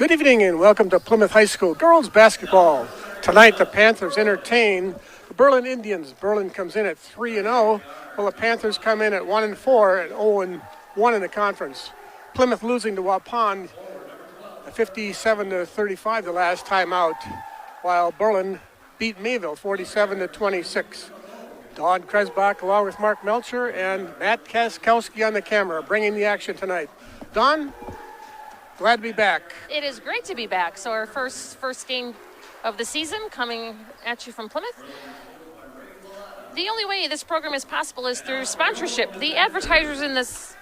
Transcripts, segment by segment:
Good evening and welcome to Plymouth High School girls basketball. Tonight the Panthers entertain the Berlin Indians. Berlin comes in at 3-0, while the Panthers come in at 1-4 and 0-1 in the conference. Plymouth losing to Waupun 57-35 the last time out, while Berlin beat Mayville 47-26. Don Kresbach along with Mark Melcher and Matt Kaskowski on the camera bringing the action tonight. Don, glad to be back. It is great to be back. So our first game of the season coming at you from Plymouth. The only way this program is possible is through sponsorship. The advertisers in this...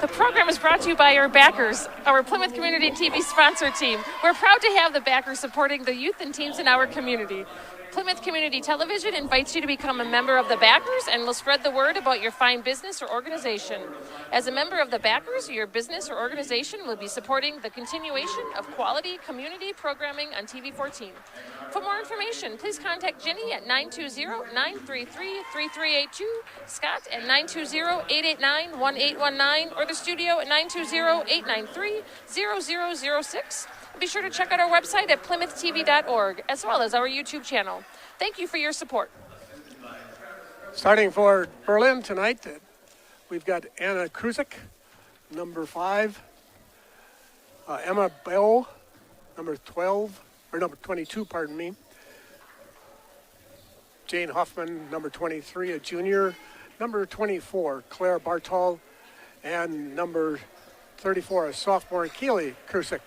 The program is brought to you by our backers, our Plymouth Community TV sponsor team. We're proud to have the backers supporting the youth and teams in our community. Plymouth Community Television invites you to become a member of the backers and will spread the word about your fine business or organization. As a member of the backers, your business or organization will be supporting the continuation of quality community programming on TV 14. For more information, please contact Jenny at 920-933-3382, Scott at 920-889-1819, or the studio at 920-893-0006. Be sure to check out our website at plymouhtv.org, as well as our YouTube channel. Thank you for your support. Starting for Berlin tonight, we've got Anna Kruzik, number 5, Emma Bell, number 22, pardon me. Jane Hoffman, number 23, a junior. Number 24, Claire Bartol, and number 34, a sophomore, Keely Kruzik.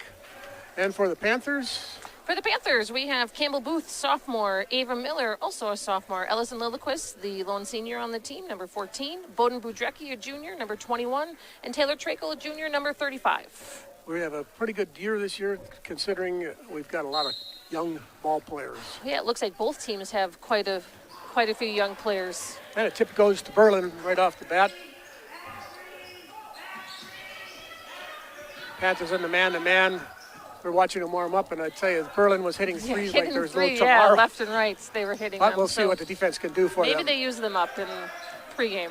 And for the Panthers? For the Panthers, we have Campbell Booth, sophomore, Ava Miller, also a sophomore, Ellison Lilliquist, the lone senior on the team, number 14, Bowden Budrecki, a junior, number 21, and Taylor Trakel, a junior, number 35. We have a pretty good year this year, considering we've got a lot of young ball players. Yeah, it looks like both teams have quite a few young players. And a tip goes to Berlin right off the bat. Panthers in the man-to-man. We're watching them warm up, and I'd say Berlin was hitting threes like there's no tomorrow. Yeah, left and right, they were hitting them. But we'll see what the defense can do for them. Maybe they use them up in pregame.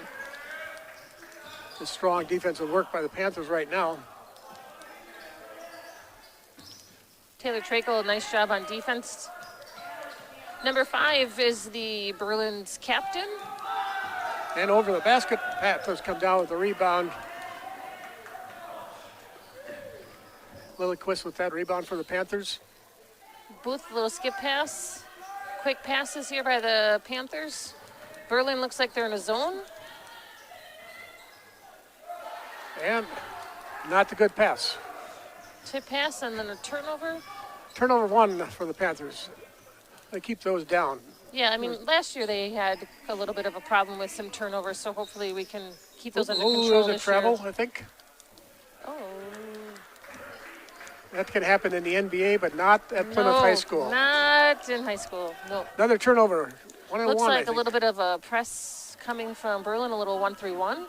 The strong defensive work by the Panthers right now. Taylor Trakel, a nice job on defense. Number 5 is the Berlin's captain. And over the basket, Panthers come down with the rebound. Lilliquist with that rebound for the Panthers. Booth, little skip pass. Quick passes here by the Panthers. Berlin looks like they're in a zone. And not the good pass. Tip pass and then a turnover. Turnover 1 for the Panthers. They keep those down. Yeah, I mean, last year they had a little bit of a problem with some turnovers, so hopefully we can keep those under control there's this a travel, year. I think. Oh. That can happen in the NBA, but not at Plymouth High School. Not in high school, no. Another turnover, 1-1, Looks like I think. a little bit of a press coming from Berlin, a little 1-3-1.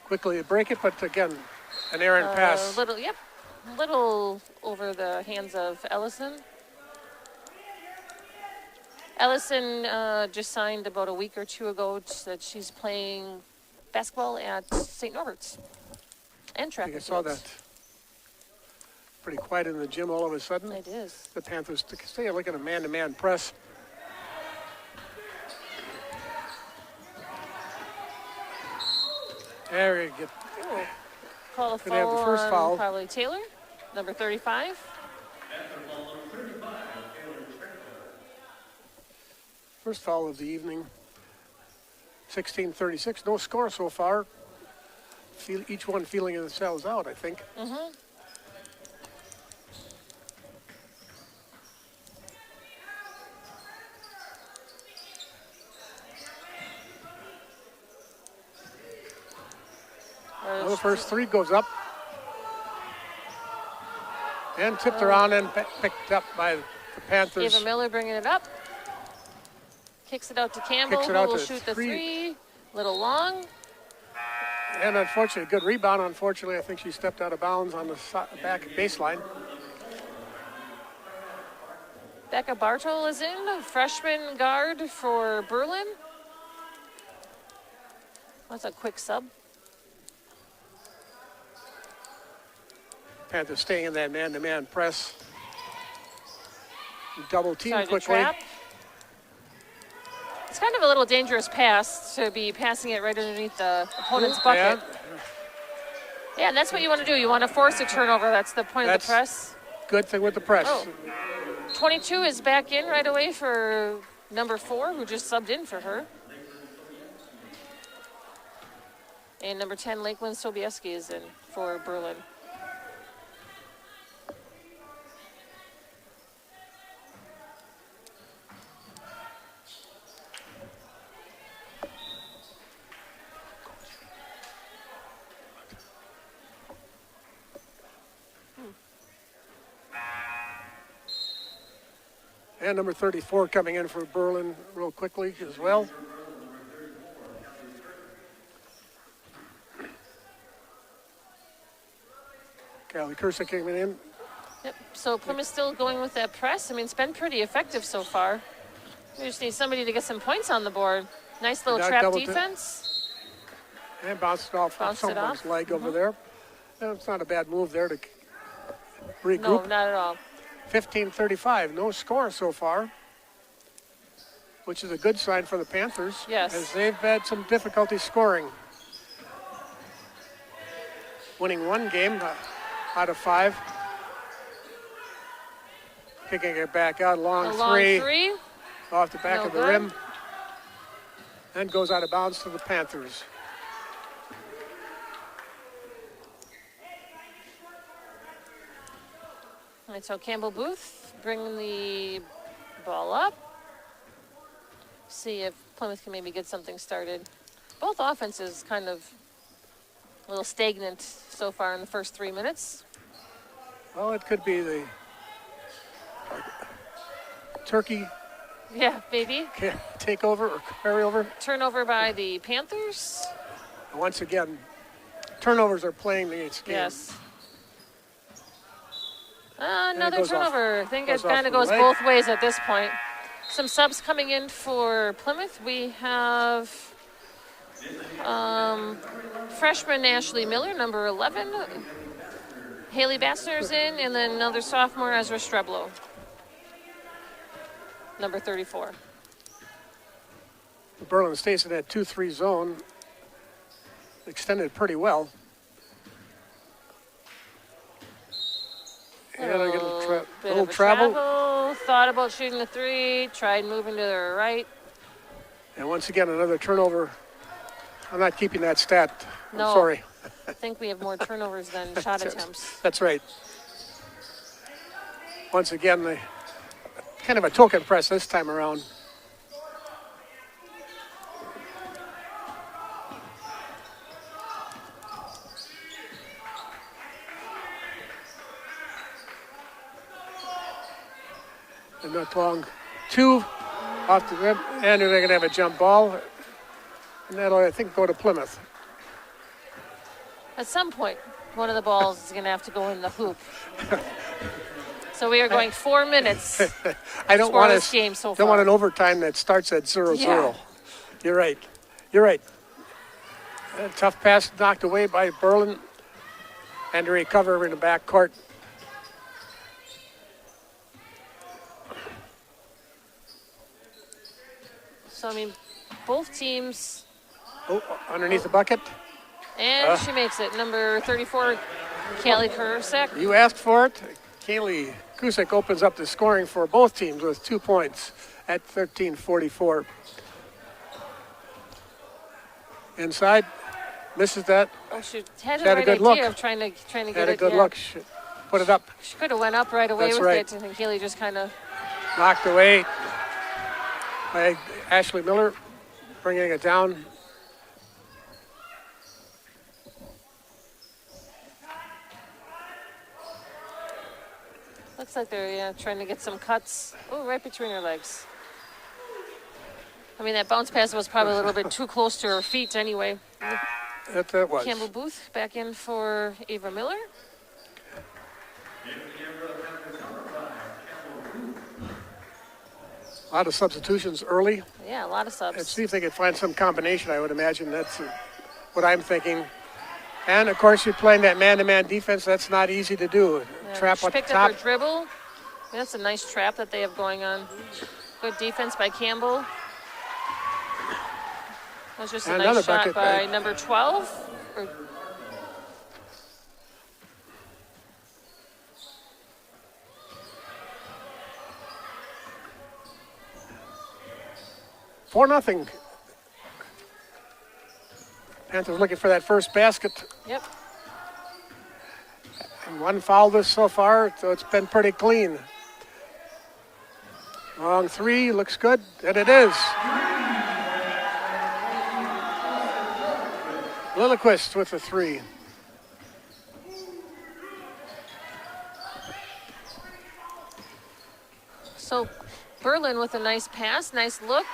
Quickly break it, but again, an errant pass. Little over the hands of Ellison. Ellison just signed about a week or two ago that she's playing basketball at St. Norbert's and track. I saw that. Pretty quiet in the gym all of a sudden. It is. The Panthers stay looking at a man-to-man press. There you go. Call a Could have the foul first on foul. probably Taylor, number 35. First foul of the evening. 16-36. No score so far. Each one feeling themselves out, I think. Mm-hmm. Well, the first three goes up. And tipped around and picked up by the Panthers. Ava Miller bringing it up. Kicks it out to Campbell, who will shoot the three. Little long. And unfortunately, a good rebound. Unfortunately, I think she stepped out of bounds on the back baseline. Becca Bartol is in, freshman guard for Berlin. That's a quick sub. Panthers staying in that man-to-man press. Double team Sorry, the quickly. trap. It's kind of a little dangerous pass to be passing it right underneath the opponent's bucket. Yeah, and that's what you want to do. You want to force a turnover. That's the point of the press. Good thing with the press. Oh. 22 is back in right away for number 4, who just subbed in for her. And number 10, Lakeland Sobieski, is in for Berlin. And number 34 coming in for Berlin real quickly as well. Callie Kursa coming in. Yep. So Plymouth still going with that press. I mean, it's been pretty effective so far. We just need somebody to get some points on the board. Nice little trap defense. And bounced it off someone's leg over there. And it's not a bad move there to regroup. No, not at all. 15-35, no score so far, which is a good sign for the Panthers. Yes. As they've had some difficulty scoring. Winning one game out of 5. Kicking it back out, long three. Off the back of the rim. And goes out of bounds to the Panthers. All right, so Campbell Booth bringing the ball up. See if Plymouth can maybe get something started. Both offenses kind of a little stagnant so far in the first 3 minutes. Well, it could be the Turkey maybe. Takeover or carryover. Turnover by the Panthers. Once again, turnovers are playing the game. Yes. Another turnover. I think it kind of goes leg. both ways at this point. Some subs coming in for Plymouth. We have freshman Ashley Miller, number 11. Haley Bassner's in, and then another sophomore, Ezra Streblo, number 34. Berlin stays in that 2-3 zone. Extended pretty well. And a little travel. Thought about shooting the 3, tried moving to the right. And once again, another turnover. I'm not keeping that stat. No. I'm sorry. I think we have more turnovers than shot attempts. That's right. Once again, kind of a token press this time around. And not long. 2 off the rim, and they're going to have a jump ball. And that'll, I think, go to Plymouth. At some point, one of the balls is going to have to go in the hoop. So we are going 4 minutes. I don't want this game so far. Don't want an overtime that starts at 0-0. Yeah. You're right. A tough pass knocked away by Berlin, and to recover in the back court. So, I mean, both teams. Oh, underneath the bucket. And she makes it. Number 34, Callie Kursak. You asked for it. Kaylee Kusick opens up the scoring for both teams with 2 points at 13:44. Inside, misses that. Oh, she had a right good idea look. of trying to get it. Had a good look. She put it up. She could have went up right away That's with right. it, and Kaylee just kind of Knocked away by Ashley Miller, bringing it down. looks like they're trying to get some cuts. Oh, right between her legs. I mean, that bounce pass was probably a little bit too close to her feet anyway. That was. Campbell Booth back in for Ava Miller. A lot of substitutions early. Yeah, a lot of subs. Let's see if they could find some combination. I would imagine that's what I'm thinking. And of course, you're playing that man-to-man defense. That's not easy to do. Trap She at the picked top. up her dribble. That's a nice trap that they have going on. Good defense by Campbell. That was just a And nice another shot bucket by by- number 12. Or- 4-0. Panthers looking for that first basket. Yep. And one foul this so far, so it's been pretty clean. Long three, looks good, and it is. Lilliquist with the three. So Berlin with a nice pass, nice look.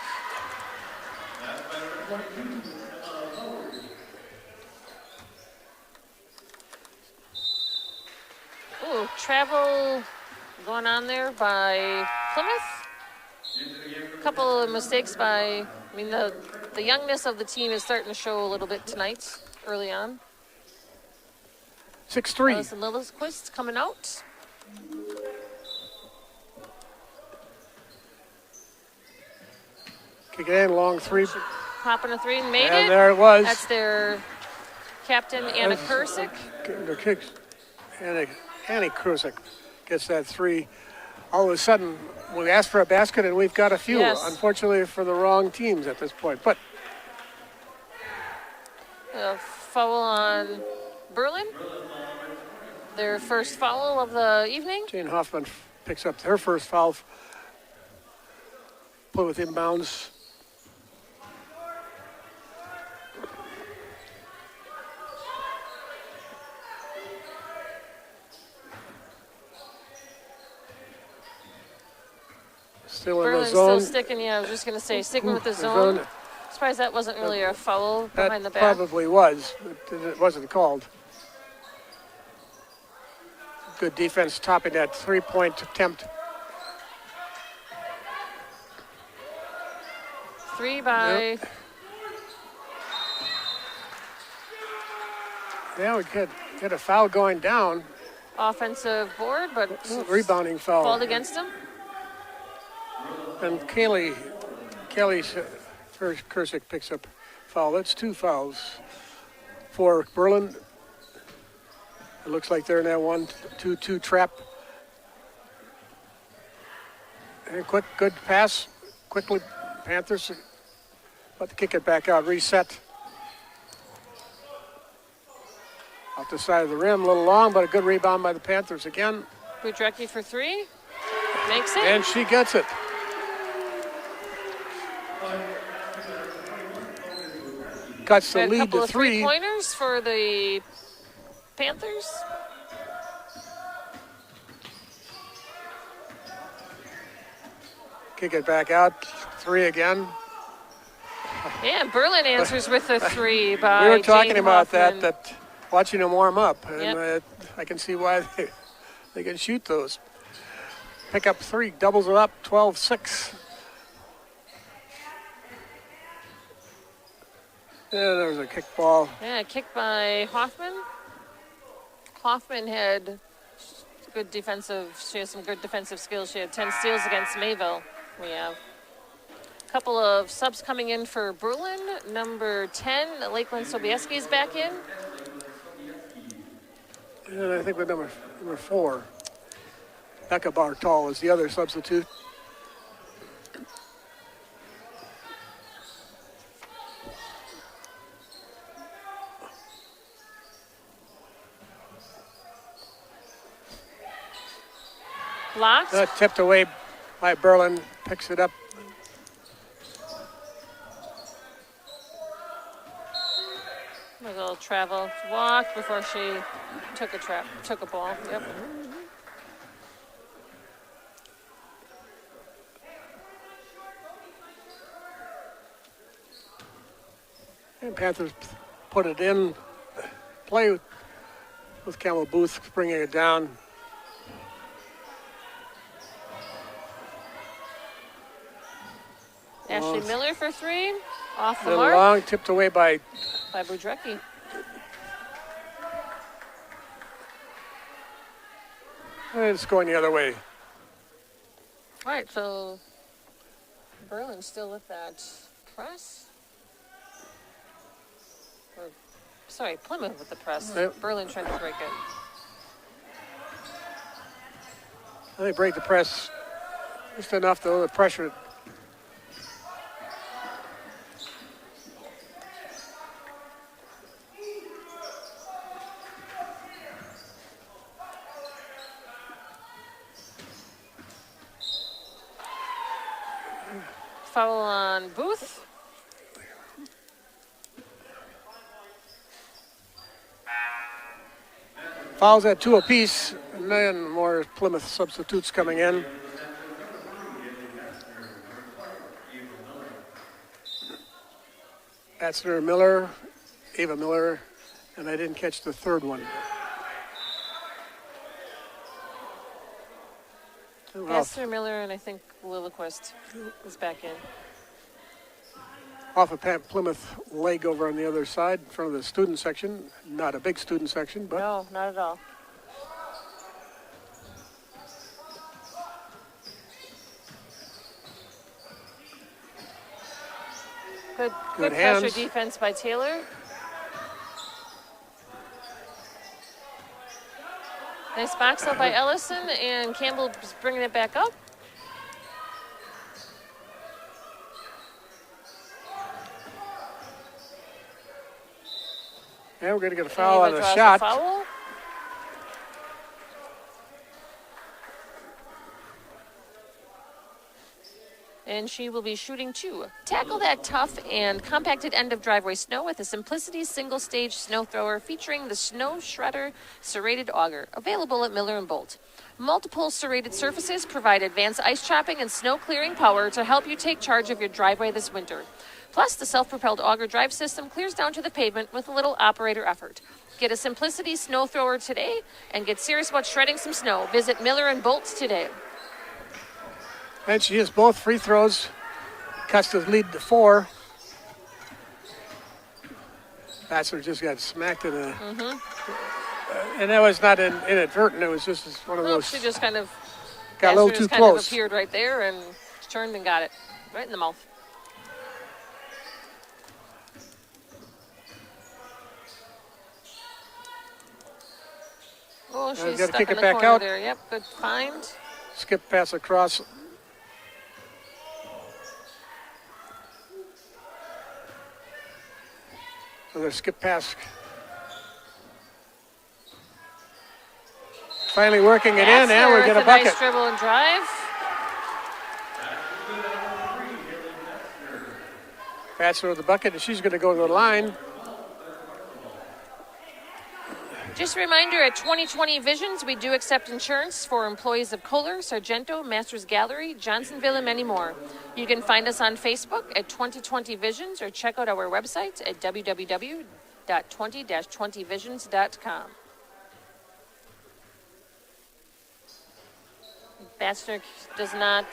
Ooh, travel going on there by Plymouth. A couple of mistakes by, I mean, the youngness of the team is starting to show a little bit tonight, early on. 6-3. Allison Lilliquist coming out. Kick it in, long three. Popping a three and made And it. there it was. That's their captain, Anna Kursick. Annie Krusik gets that three. All of a sudden, we asked for a basket and we've got a few. Yes. Unfortunately for the wrong teams at this point. But A foul on Berlin. Their first foul of the evening. Jane Hoffman picks up her first foul. Plymouth inbounds. Still in Berlin's the zone. still sticking, yeah, I was just going to say, sticking with the zone. Surprised that wasn't really a foul behind the That back. probably was, but it wasn't called. Good defense topping that three-point attempt. Three by, Yep. Yeah, we get a foul going down. offensive board, but Rebounding foul. called against him. And Kelly Kursick picks up foul. That's two fouls for Berlin. It looks like they're in that 1-2-2 trap. And good pass. Quickly, Panthers about to kick it back out. Reset. Off the side of the rim, a little long, but a good rebound by the Panthers again. Budrecki for three. Makes it. And she gets it. Cuts the Got a lead couple to of three. three-pointers for the Panthers. Kick it back out. Three again. Yeah, Berlin answers with a three by We were talking Jane about Hoffman. that watching them warm up. And Yep. I can see why they can shoot those. Pick up three, doubles it up, 12-6. Yeah, there's a kick ball. Yeah, kick by Hoffman. Hoffman had good defensive, she has some good defensive skills. She had 10 steals against Mayville. We have a couple of subs coming in for Berlin. Number 10, Lakeland Sobieski is back in. And I think with number 4, Becca Bartol is the other substitute. Blocked. Tipped away by Berlin, picks it up. A little travel, walked before she took a ball. Yep. And Panthers put it in. Play with Campbell Booth bringing it down. Ashley Miller for three. Off A the little mark. long, tipped away by by Budrecki. It's going the other way. All right, so Berlin's still with that press. Or, sorry, Plymouth with the press. Yep. Berlin trying to break it. They break the press just enough, though, the pressure. Foul on Booth. Fouls at 2 apiece, and then more Plymouth substitutes coming in. That's Miller, Ava Miller, and I didn't catch the third one. Pastor Miller and I think Lilliquist is back in. Off of Plymouth leg over on the other side, in front of the student section. Not a big student section, but No, not at all. Good pressure hands. defense by Taylor. Nice box up by Ellison, and Campbell is bringing it back up. yeah, we're going to get a foul on Ava a draws shot. the foul. And she will be shooting 2. Tackle that tough and compacted end of driveway snow with a Simplicity single-stage snow thrower featuring the Snow Shredder serrated auger, available at Miller & Bolt. Multiple serrated surfaces provide advanced ice chopping and snow clearing power to help you take charge of your driveway this winter. Plus, the self-propelled auger drive system clears down to the pavement with a little operator effort. Get a Simplicity snow thrower today and get serious about shredding some snow. Visit Miller & Bolt today. And she hits both free throws, cuts the lead to 4. Bassler just got smacked in the... and that was not inadvertent. It was just one of those... She just kind of... got a little too kind of close. appeared right there and turned and got it right in the mouth. Oh, she's gotta stuck kick in it the back corner out. there. Yep, good find. Skip pass across. Another skip pass. Finally working it in, and we get a bucket. Nice dribble and drive. Bassler with the bucket, and she's going to go to the line. Just a reminder, at 2020 Visions, we do accept insurance for employees of Kohler, Sargento, Masters Gallery, Johnsonville, and many more. You can find us on Facebook at 2020 Visions or check out our website at www.20-20visions.com. Bastner does not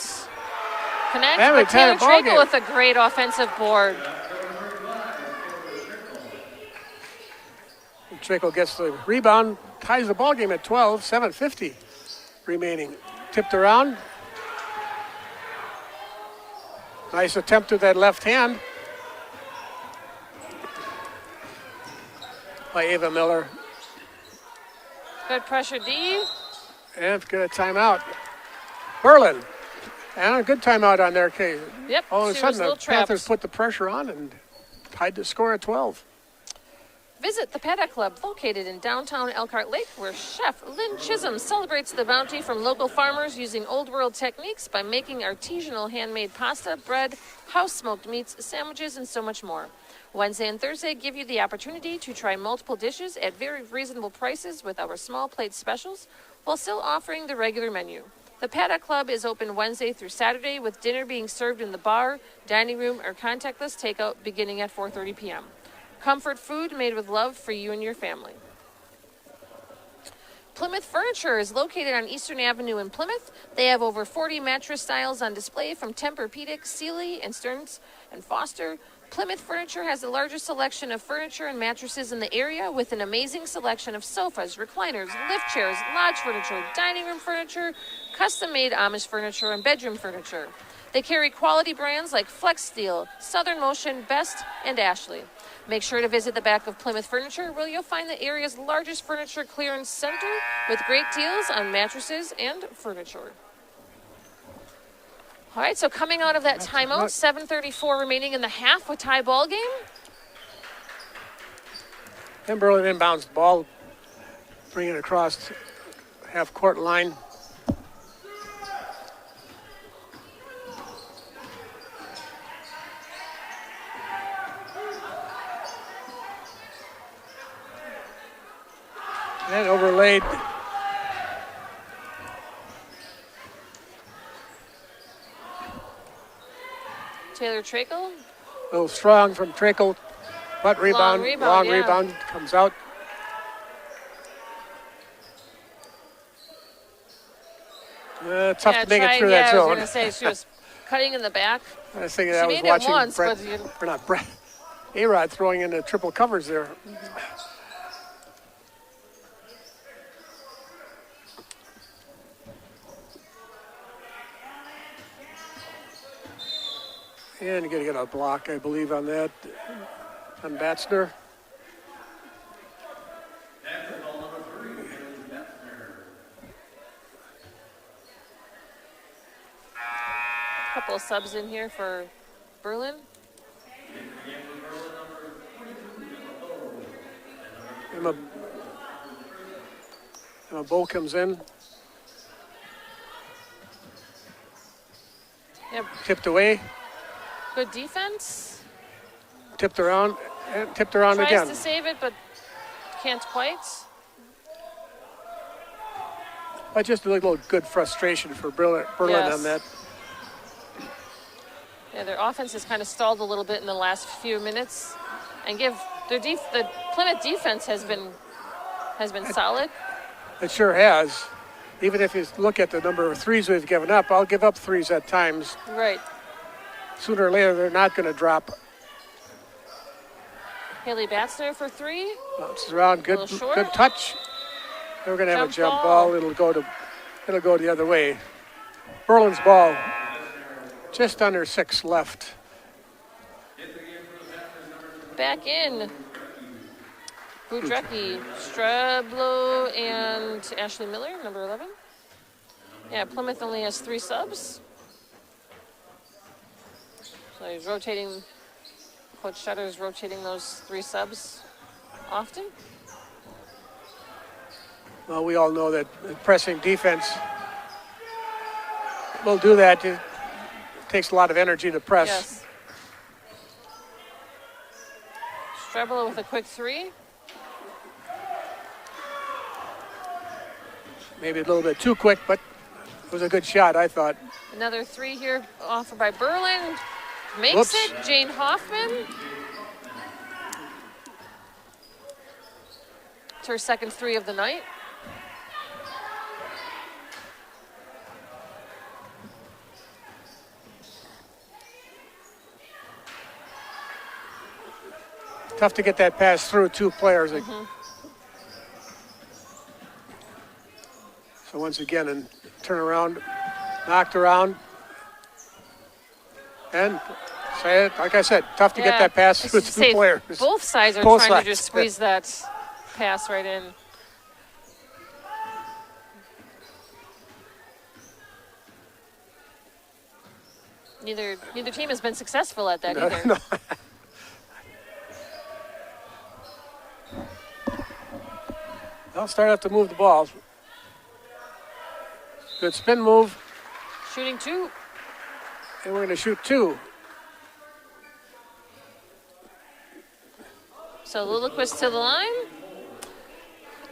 connect, And we but tie Taylor the ball Tragle game. with a great offensive board. Trickle gets the rebound, ties the ball game at 12, 7:50 remaining. Tipped around. Nice attempt with that left hand by Ava Miller. Good pressure D. And get a timeout. Berlin. And a good timeout on their case. Yep, All of a she was sudden, a little the Panthers trapped. put the pressure on and tied the score at 12. Visit the Paddock Club, located in downtown Elkhart Lake, where Chef Lynn Chisholm celebrates the bounty from local farmers using old world techniques by making artisanal handmade pasta, bread, house smoked meats, sandwiches, and so much more. Wednesday and Thursday give you the opportunity to try multiple dishes at very reasonable prices with our small plate specials, while still offering the regular menu. The Paddock Club is open Wednesday through Saturday, with dinner being served in the bar, dining room, or contactless takeout beginning at 4:30 p.m. Comfort food made with love for you and your family. Plymouth Furniture is located on Eastern Avenue in Plymouth. They have over 40 mattress styles on display from Tempur-Pedic, Sealy, and Stearns & Foster Plymouth Furniture has the largest selection of furniture and mattresses in the area with an amazing selection of sofas, recliners, lift chairs, lodge furniture, dining room furniture, custom-made Amish furniture, and bedroom furniture. They carry quality brands like Flex Steel, Southern Motion, Best, and Ashley. Make sure to visit the back of Plymouth Furniture where you'll find the area's largest furniture clearance center with great deals on mattresses and furniture. All right, so coming out of that timeout, 7:34 remaining in the half, a tie ball game. And Berlin inbounds the ball, bringing it across half court line. And overlaid. Taylor Trakel. A little strong from Trakel, but rebound, long rebound comes out. Tough to make it through that zone. I was going to say she was cutting in the back. I was thinking she I was made watching it once, Brett, or not Brett, A-Rod throwing in the triple covers there. And you're going to get a block, I believe, on that, on Batzner. A couple of subs in here for Berlin. Emma Bow comes in. Yep. Tipped away. Good defense. Tipped around again. Tries to save it, but can't quite. But just a little good frustration for Berlin Yes. on that. Yeah, their offense has kind of stalled a little bit in the last few minutes, and the Plymouth defense has been solid. It sure has. Even if you look at the number of threes we've given up, I'll give up threes at times. Right. Sooner or later, they're not going to drop. Haley Batzner for three. Bounces around, good touch. We're going to have a jump ball. It'll go the other way. Berlin's ball, just under 6 left. Back in. Budrecki, Strablo, and Ashley Miller, number 11. Yeah, Plymouth only has 3 subs. So he's rotating, Coach Shutter's rotating those 3 subs often. Well, we all know that pressing defense will do that. It takes a lot of energy to press. Yes. Strablo with a quick 3. Maybe a little bit too quick, but it was a good shot, I thought. Another 3 here offered by Berlin. Makes it. Jane Hoffman. It's her second 3 of the night. Tough to get that pass through 2 players. So once again, and turn around, knocked around. And say it, like I said, tough to get that pass through 2 players. Both sides are trying to just squeeze that pass right in. Neither team has been successful at that either. No. They'll start have to move the ball. Good spin move. Shooting 2. And we're going to shoot 2. So Lilliquist to the line.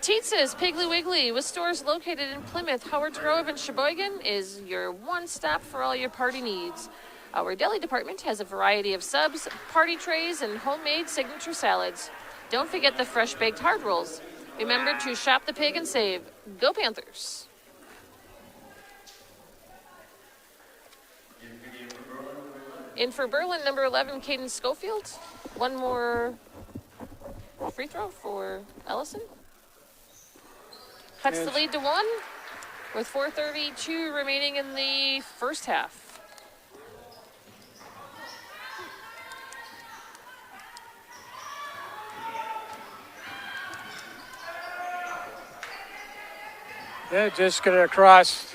Tietz's Piggly Wiggly, with stores located in Plymouth, Howard's Grove, and Sheboygan, is your one-stop for all your party needs. Our deli department has a variety of subs, party trays, and homemade signature salads. Don't forget the fresh-baked hard rolls. Remember to shop the pig and save. Go Panthers! In for Berlin, number 11, Caden Schofield. One more free throw for Ellison. Cuts the lead to 1 with 4:32 remaining in the first half. Yeah, just get it across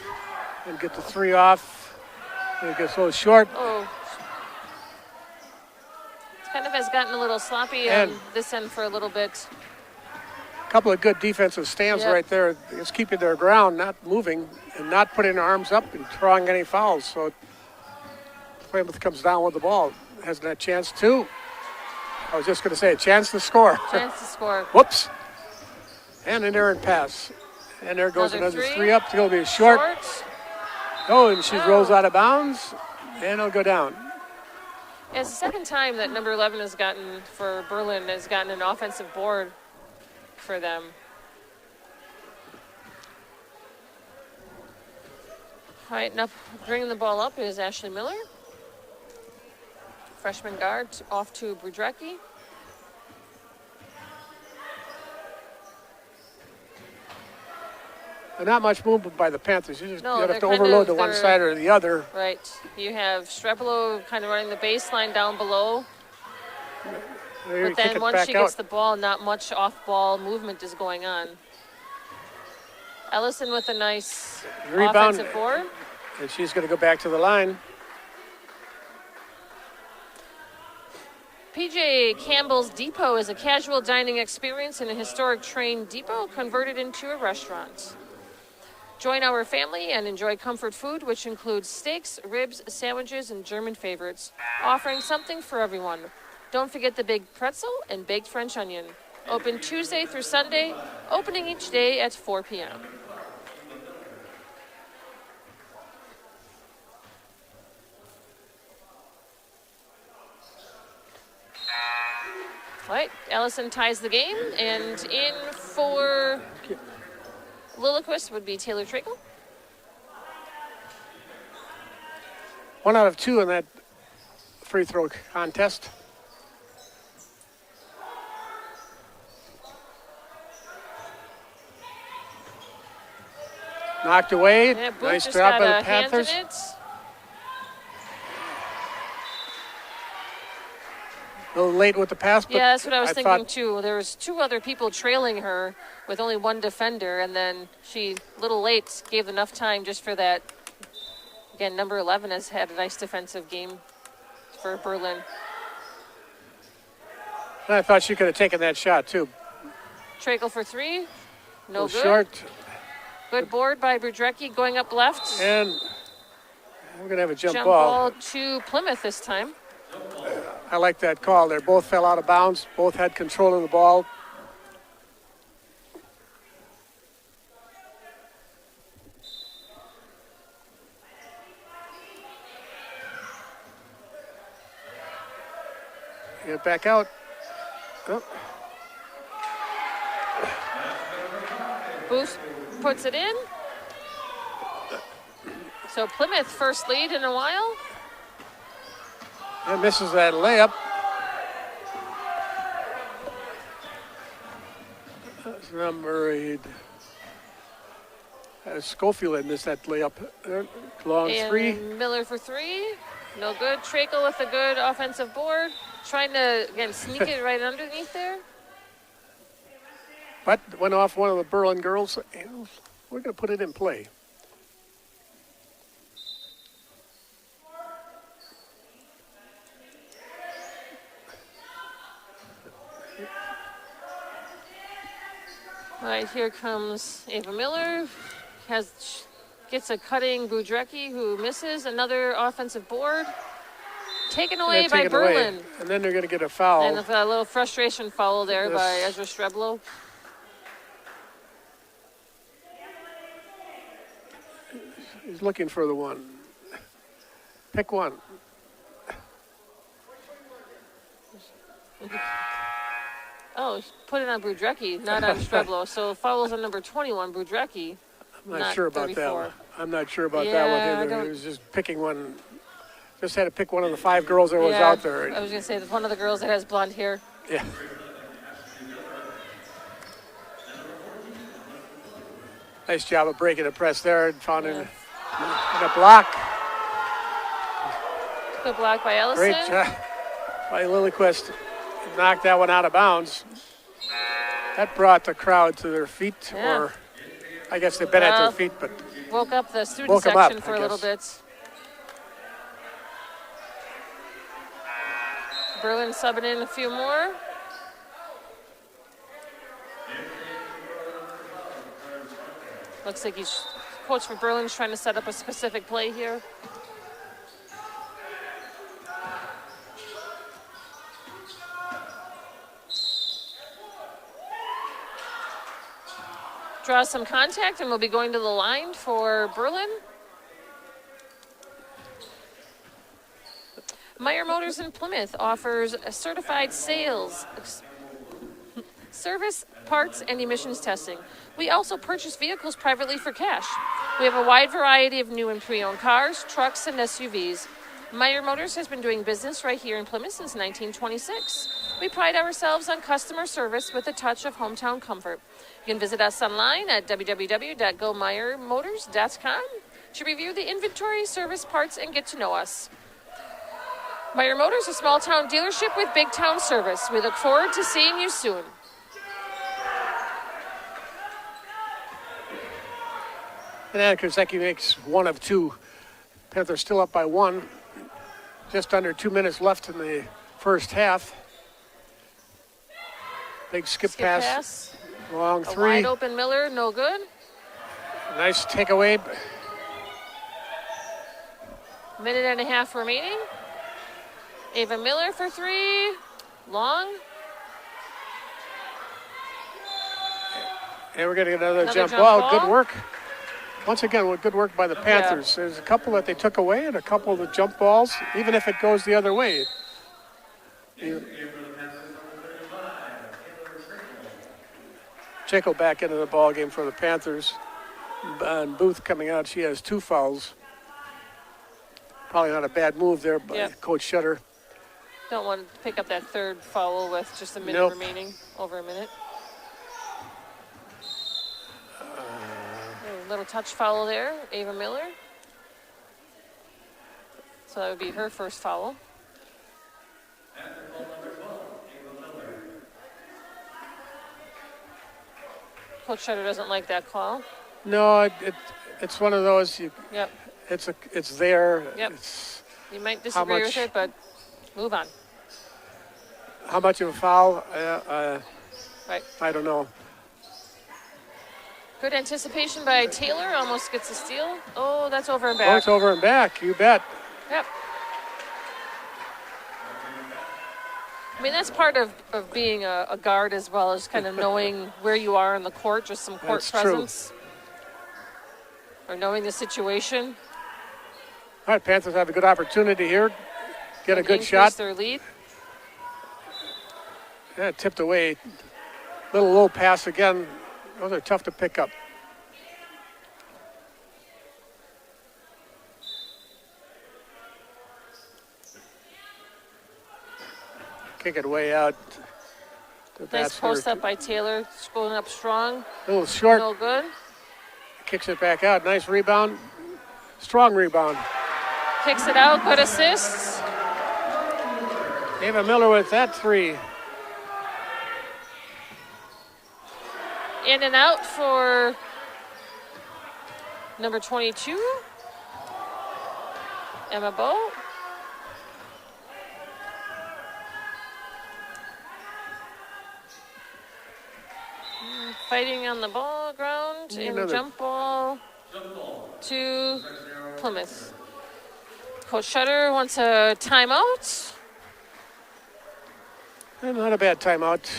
and get the 3 off. It gets a little short. Oh. It kind of has gotten a little sloppy And on this end for a little bit. a couple of good defensive stands right there. It's keeping their ground, not moving, and not putting their arms up and drawing any fouls. So Plymouth comes down with the ball. Hasn't had a chance to. I was just going to say, a chance to score. Chance to score. Whoops. And an errant pass. And there goes another 3 up. It's going to be short. Oh, and she rolls out of bounds, and it'll go down. It's the second time that number 11 has gotten, for Berlin, has gotten an offensive board for them. All right, now bringing the ball up is Ashley Miller. Freshman guard off to Brudrecki. Not much movement by the Panthers. You No, have to overload to one side or the other. Right. You have Strebelo kind of running the baseline down below. But then once she gets the ball, not much off-ball movement is going on. Ellison with a nice rebound, offensive board. And she's going to go back to the line. PJ Campbell's Depot is a casual dining experience in a historic train depot converted into a restaurant. Join our family and enjoy comfort food, which includes steaks, ribs, sandwiches, and German favorites, offering something for everyone. Don't forget the big pretzel and baked French onion. Open Tuesday through Sunday, opening each day at 4 p.m. All right, Ellison ties the game, and in for Lilliquist would be Taylor Trakel. 1 out of 2 in that free throw contest. Knocked away. Yeah, nice drop by the Panthers. A little late with the pass, but yeah, that's what I was thinking too. There was 2 other people trailing her with only 1 defender, and then she, a little late, gave enough time just for that. Again, number 11 has had a nice defensive game for Berlin. And I thought she could have taken that shot too. Trakel for 3, no good. Short. Good board by Brudrecki going up left. And we're going to have a jump ball to Plymouth this time. I like that call. They both fell out of bounds. Both had control of the ball. Get back out. Oh. Booth puts it in. So Plymouth first lead in a while. And misses that layup. That's number 8. Schofield had missed that layup. Long and 3. Miller for 3. No good. Trakel with a good offensive board. Trying to, again, sneak it right underneath there. But went off one of the Berlin girls. And we're going to put it in play. All right, here comes Ava Miller. Gets a cutting Brudrecki who misses. Another offensive board. Taken away by Berlin. And then they're going to get a foul. And a little frustration foul there by Ezra Streblo. He's looking for the one. Pick one. Oh, put it on Brudrecki, not on Streblo. So fouls on number 21, Brudrecki. I'm not sure about 34. that one. I'm not sure about that one either. He was just picking one. Just had to pick one of the 5 girls that was out there. I was going to say one of the girls that has blonde hair. Yeah. Nice job of breaking the press there. Found in a block. Good block by Ellison. Great job by Lilliquist. Knocked that one out of bounds. That brought the crowd to their feet, or I guess they've been at their feet, but woke up the student section for a little bit. Berlin subbing in a few more. Looks like coach for Berlin's trying to set up a specific play here. Draw some contact, and we'll be going to the line for Berlin. Meyer Motors in Plymouth offers a certified sales, service, parts, and emissions testing. We also purchase vehicles privately for cash. We have a wide variety of new and pre-owned cars, trucks, and SUVs. Meyer Motors has been doing business right here in Plymouth since 1926. We pride ourselves on customer service with a touch of hometown comfort. You can visit us online at www.gomeyermotors.com to review the inventory, service, parts, and get to know us. Meyer Motors, a small town dealership with big town service. We look forward to seeing you soon. And Anna Krasecki makes 1 of 2. Panthers still up by 1. Just under 2 minutes left in the first half. Big skip pass. Long 3. Wide open Miller, no good. Nice takeaway. Minute and a half remaining. Ava Miller for 3. Long. And we're going to get another jump ball. Good work. Once again, good work by the Panthers. There's a couple that they took away and a couple of the jump balls, even if it goes the other way. Jacob back into the ball game for the Panthers. And Booth coming out, she has 2 fouls. Probably not a bad move there by Coach Shutter. Don't want to pick up that 3rd foul with just a minute remaining, over a minute. A little touch foul there, Ava Miller. So that would be her first foul. Coach Shutter doesn't like that call. No, it's one of those. It's there. Yep. You might disagree with it, but move on. How much of a foul? Right. I don't know. Good anticipation by Taylor. Almost gets a steal. Oh, that's over and back. Oh, it's over and back. You bet. Yep. I mean, that's part of being a guard as well as kind of knowing where you are in the court, just some court presence. True. Or knowing the situation. All right, Panthers have a good opportunity here. Get a good shot. Their lead. Yeah, tipped away. Little low pass again. Those are tough to pick up. Kick it way out. Nice post up by Taylor. Going up strong. A little short. No good. Kicks it back out. Nice rebound. Strong rebound. Kicks it out. Good assists. Ava Miller with that 3. In and out for number 22, Emma Bowe. Fighting on the ball ground and jump ball to Plymouth. Coach Shutter wants a timeout. Not a bad timeout.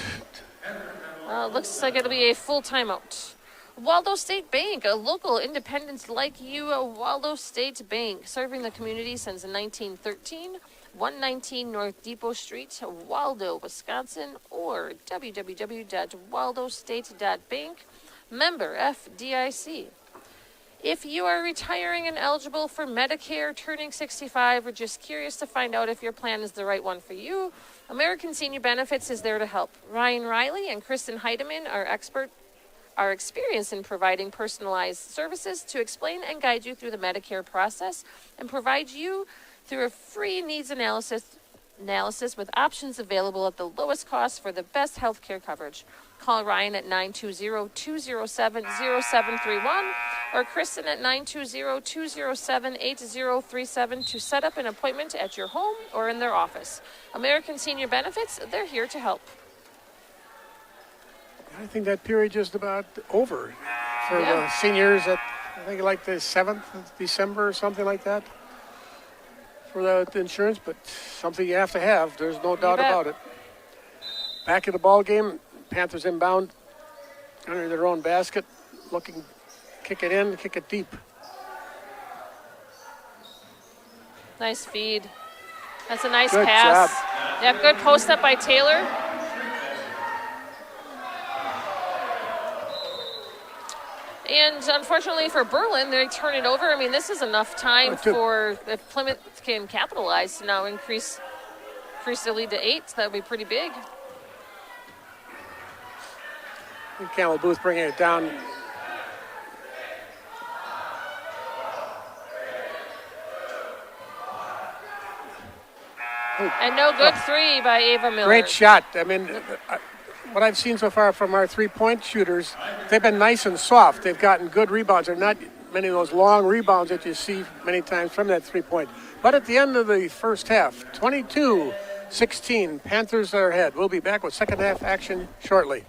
Looks like it'll be a full timeout. Waldo State Bank, a local independent like you, Waldo State Bank, serving the community since 1913. 119 North Depot Street, Waldo, Wisconsin, or www.waldostate.bank. Member FDIC. If you are retiring and eligible for Medicare, turning 65, or just curious to find out if your plan is the right one for you, American Senior Benefits is there to help. Ryan Riley and Kristen Heidemann are experienced in providing personalized services to explain and guide you through the Medicare process and provide you through a free needs analysis with options available at the lowest cost for the best health care coverage. Call Ryan at 920-207-0731 or Kristen at 920-207-8037 to set up an appointment at your home or in their office. American Senior Benefits, they're here to help. I think that period just about over for the seniors at, I think, like the 7th of December or something like that for the insurance, but something you have to have. There's no doubt about it. Back at the ball game, Panthers inbound under their own basket, looking, kick it in, kick it deep. Nice feed. That's a nice Good pass. job. Yeah, good post up by Taylor. And unfortunately for Berlin, they turn it over. I mean, this is enough time for if Plymouth can capitalize to now increase the lead to 8. So that would be pretty big. Campbell Booth bringing it down. And no good three by Ava Miller. Great shot. I mean, what I've seen so far from our three-point shooters, they've been nice and soft. They've gotten good rebounds. There are not many of those long rebounds that you see many times from that three-point. But at the end of the first half, 22-16, Panthers are ahead. We'll be back with second half action shortly.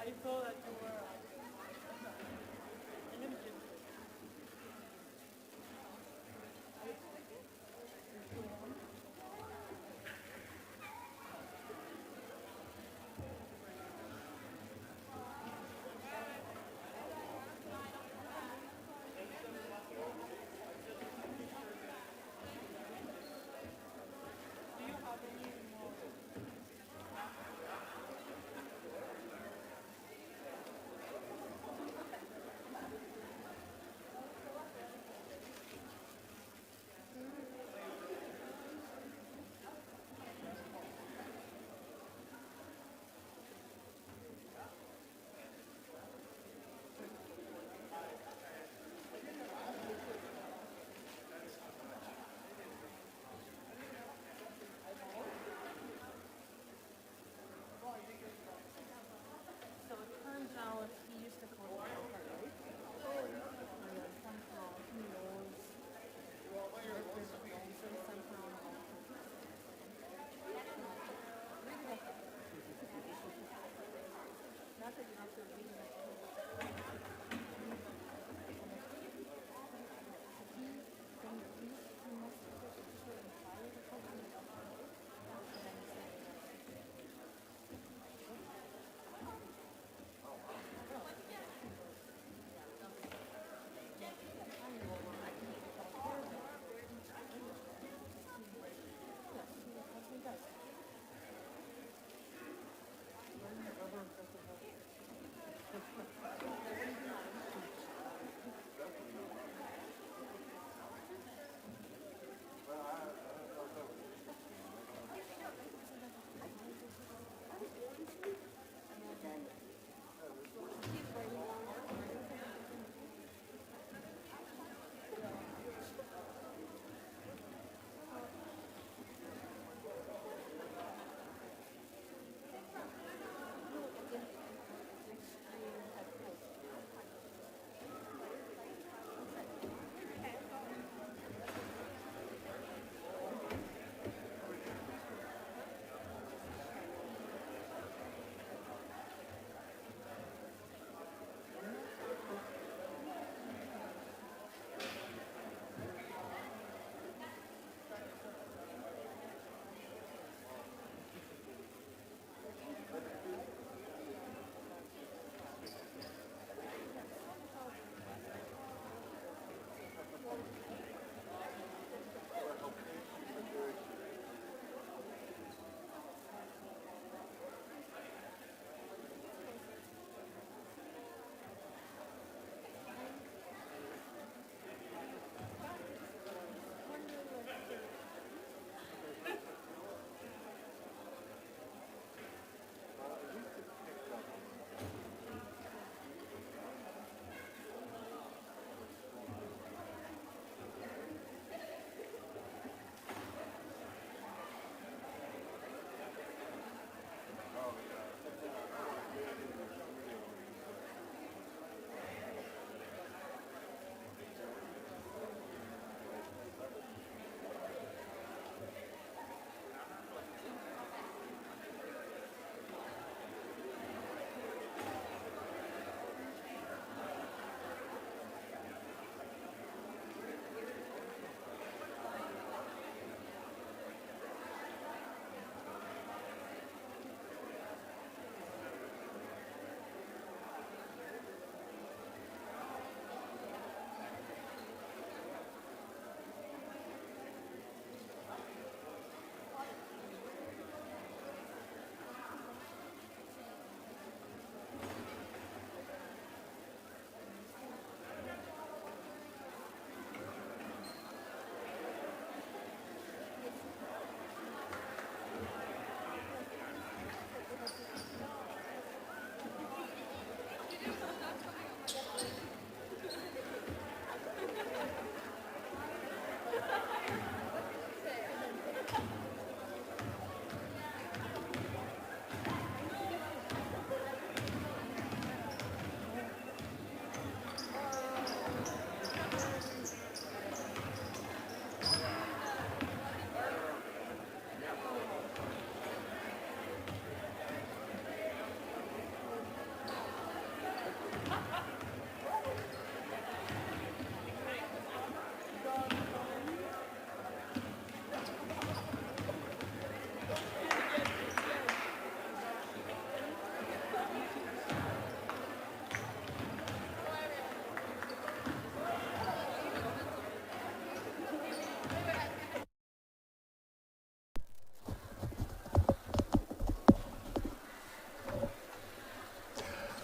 I saw that you were limited. Do you have any more? So it turns out he used to call it right? Oh, yeah. And then somehow he knows there's a so somehow not that you have to read it. He must have put a certain fire or something.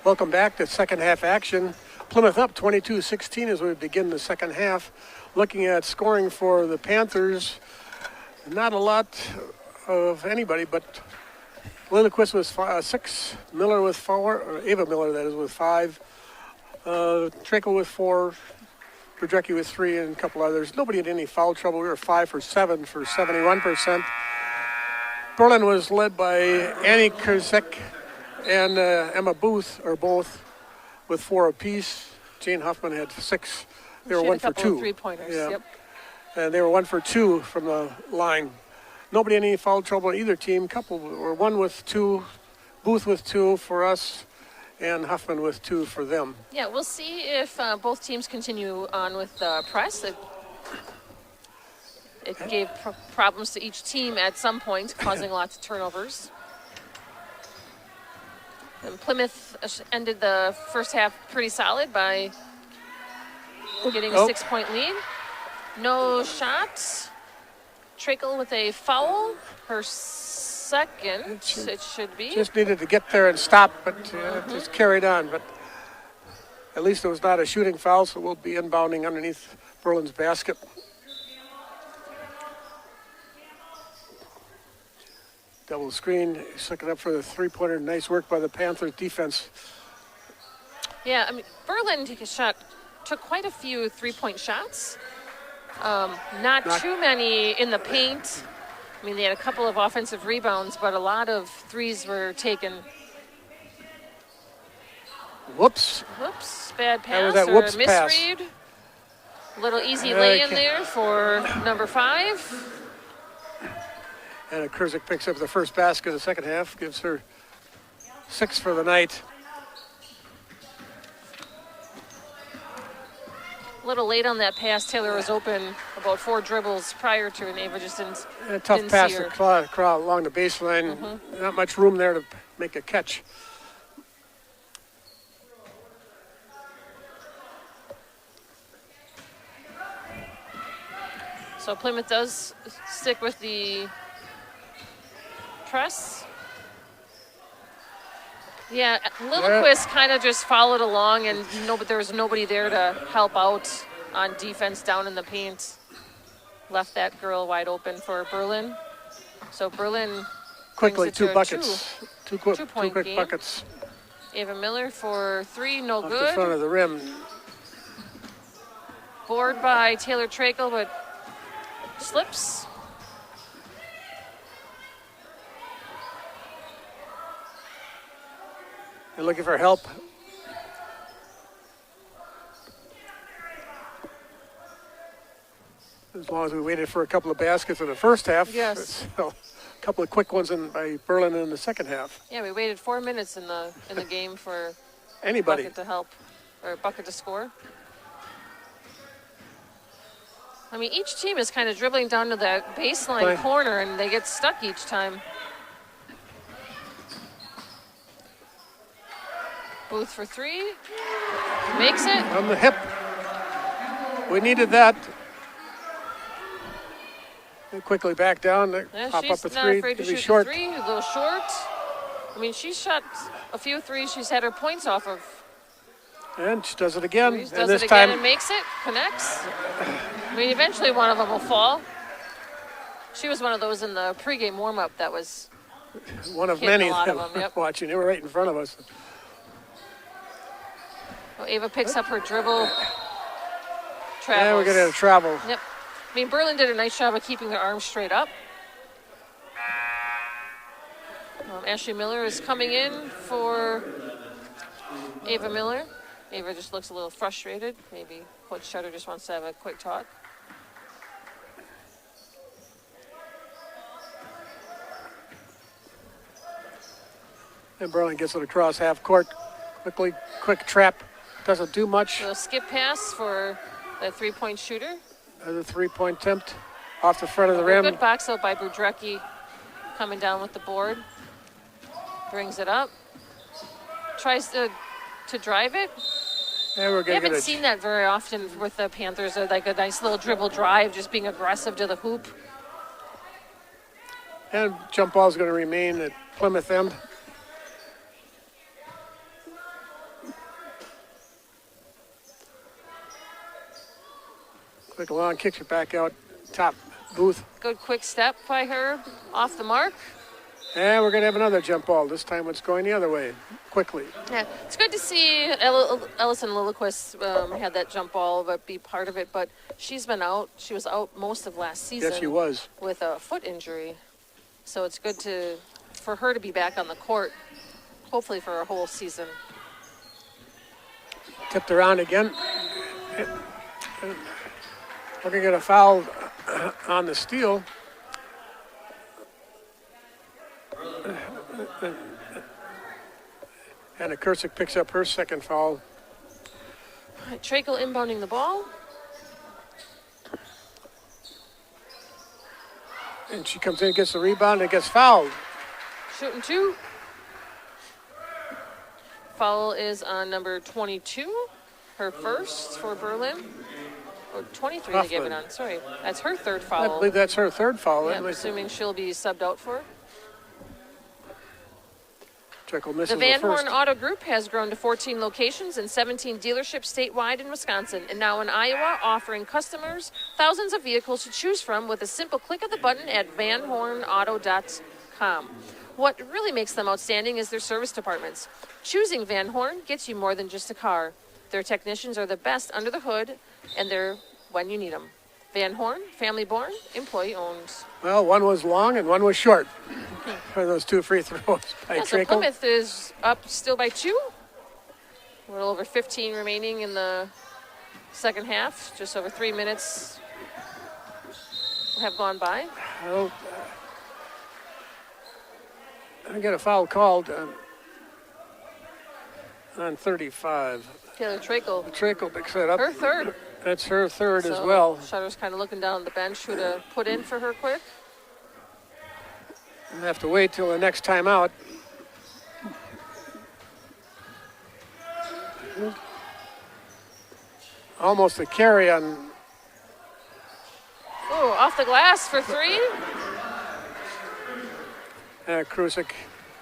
Welcome back to second half action. Plymouth up 22-16 as we begin the second half. Looking at scoring for the Panthers, not a lot of anybody, but Lilliquist with 6, Miller with 4, or Ava Miller, that is, with 5, Trakel with 4, Brodrecki with 3, and a couple others. Nobody had any foul trouble. We were 5 for 7 for 71%. Berlin was led by Annie Kurzek and Emma Booth, or both, with 4 apiece. Jane Huffman had 6. They were She had 1 a for couple 2. of three-pointers. Yeah. Yep. And they were 1 for 2 from the line. Nobody had any foul trouble on either team. Couple were 1 with 2, Booth with 2 for us, and Huffman with 2 for them. Yeah, we'll see if both teams continue on with the press. It gave problems to each team at some point, causing lots of turnovers. And Plymouth ended the first half pretty solid by getting a 6-point lead. No shots. Trakel with a foul. Her second, it should be. Just needed to get there and stop, but just carried on. But at least it was not a shooting foul, so we'll be inbounding underneath Berlin's basket. Double screen, sucking up for the three-pointer. Nice work by the Panthers defense. Yeah, I mean, Berlin took quite a few three-point shots. Not too many in the paint. I mean, they had a couple of offensive rebounds, but a lot of threes were taken. Whoops. Bad pass that or whoops misread. Little easy lay in there for number 5. And Kurzek picks up the first basket of the second half, gives her 6 for the night. A little late on that pass. Taylor was open about 4 dribbles prior to, and Ava just didn't. A tough didn't pass see to her. Craw along the baseline. Not much room there to make a catch. So Plymouth does stick with the press. Yeah, Lilliquist kind of just followed along, and but there was nobody there to help out on defense down in the paint. Left that girl wide open for Berlin. So Berlin Quickly, brings it 2 to buckets. Two two-point quick game. buckets Ava Miller for 3, no off the front good. of the rim. Board by Taylor Trakel, but slips. They're looking for help. As long as we waited for a couple of baskets in the first half. Yes. So, a couple of quick ones by Berlin in the second half. Yeah, we waited 4 minutes in the game for Anybody. bucket to help, or bucket to score. I mean, each team is kind of dribbling down to the baseline Right. corner, and they get stuck each time. Booth for 3. Makes it. On the hip. We needed that. They quickly back down. They Yeah, pop she's up a not 3. afraid to Maybe shoot short. the 3. A little short. I mean, she's shot a few threes. She's had her points off of. And she does it again. Does And this it again time, and makes it. Connects. I mean, eventually one of them will fall. She was one of those in the pregame warm-up that was one of hitting many a lot that of them, we're yep. watching. They were right in front of us. Well, Ava picks up her dribble. And Travels. we're going to travel. Yep. I mean, Berlin did a nice job of keeping their arms straight up. Ashley Miller is coming in for Ava Miller. Ava just looks a little frustrated. Maybe Coach Shutter just wants to have a quick talk. And Berlin gets it across half court. Quick trap. Doesn't do much. So skip pass for the three-point shooter. Another 3-point attempt off the front of the A rim. good box out by Brodrecki, coming down with the board. Brings it up. Tries to drive it. And we're We going to haven't get seen that very often with the Panthers. Like a nice little dribble drive, just being aggressive to the hoop. And jump ball is going to remain at Plymouth end. Quick long kicks it back out top. Booth. Good quick step by her off the mark. And we're going to have another jump ball. This time it's going the other way, quickly. Yeah, it's good to see Ellison Lilliquist had that jump ball, but be part of it. But she's been out. She was out most of last season. Yes, she was. With a foot injury. So it's good for her to be back on the court, hopefully for a whole season. Tipped around again. We're going to get a foul on the steal. And Kursick picks up her second foul. All right, Trakel inbounding the ball. And she comes in, gets the rebound, and gets fouled. Shooting 2. Foul is on number 22, her first for Berlin. Or 23 they gave it on, sorry. That's her third foul. I believe that's her third foul. Yeah, I'm assuming she'll be subbed out for it. Trickle misses The Van first. Horn Auto Group has grown to 14 locations and 17 dealerships statewide in Wisconsin, and now in Iowa, offering customers thousands of vehicles to choose from with a simple click of the button at vanhornauto.com. What really makes them outstanding is their service departments. Choosing Van Horn gets you more than just a car. Their technicians are the best under the hood, and they're when you need them. Van Horn, family born, employee owned. Well, one was long and one was short for those 2 free throws by Yeah, so Trickle. Plymouth is up still by 2. A little over 15 remaining in the second half. Just over 3 minutes have gone by. Well, I get a foul called on 35. Taylor Trakel, Trickle picks it up. her third. That's her third as So well. Shutter's kind of looking down at the bench who to put in for her quick. We'll have to wait till the next timeout. Almost a carry on. Oh, off the glass for 3. Krusik.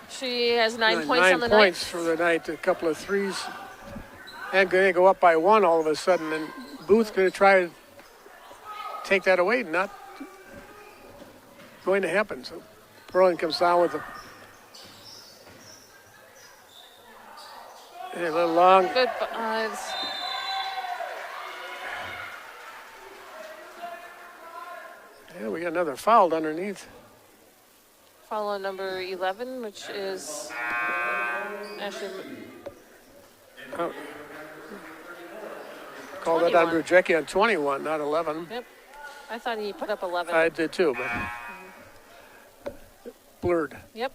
She has 9 points 9 on the points night. for the night, a couple of threes. And going to go up by 1 all of a sudden. And Booth going to try to take that away. Not going to happen. So Berlin comes down with a little long. Good. Yeah, we got another fouled underneath. Foul on number 11, which is actually Called that on 21. Brudjecki on 21, not 11. Yep. I thought he put up 11. I did too, but blurred. Yep.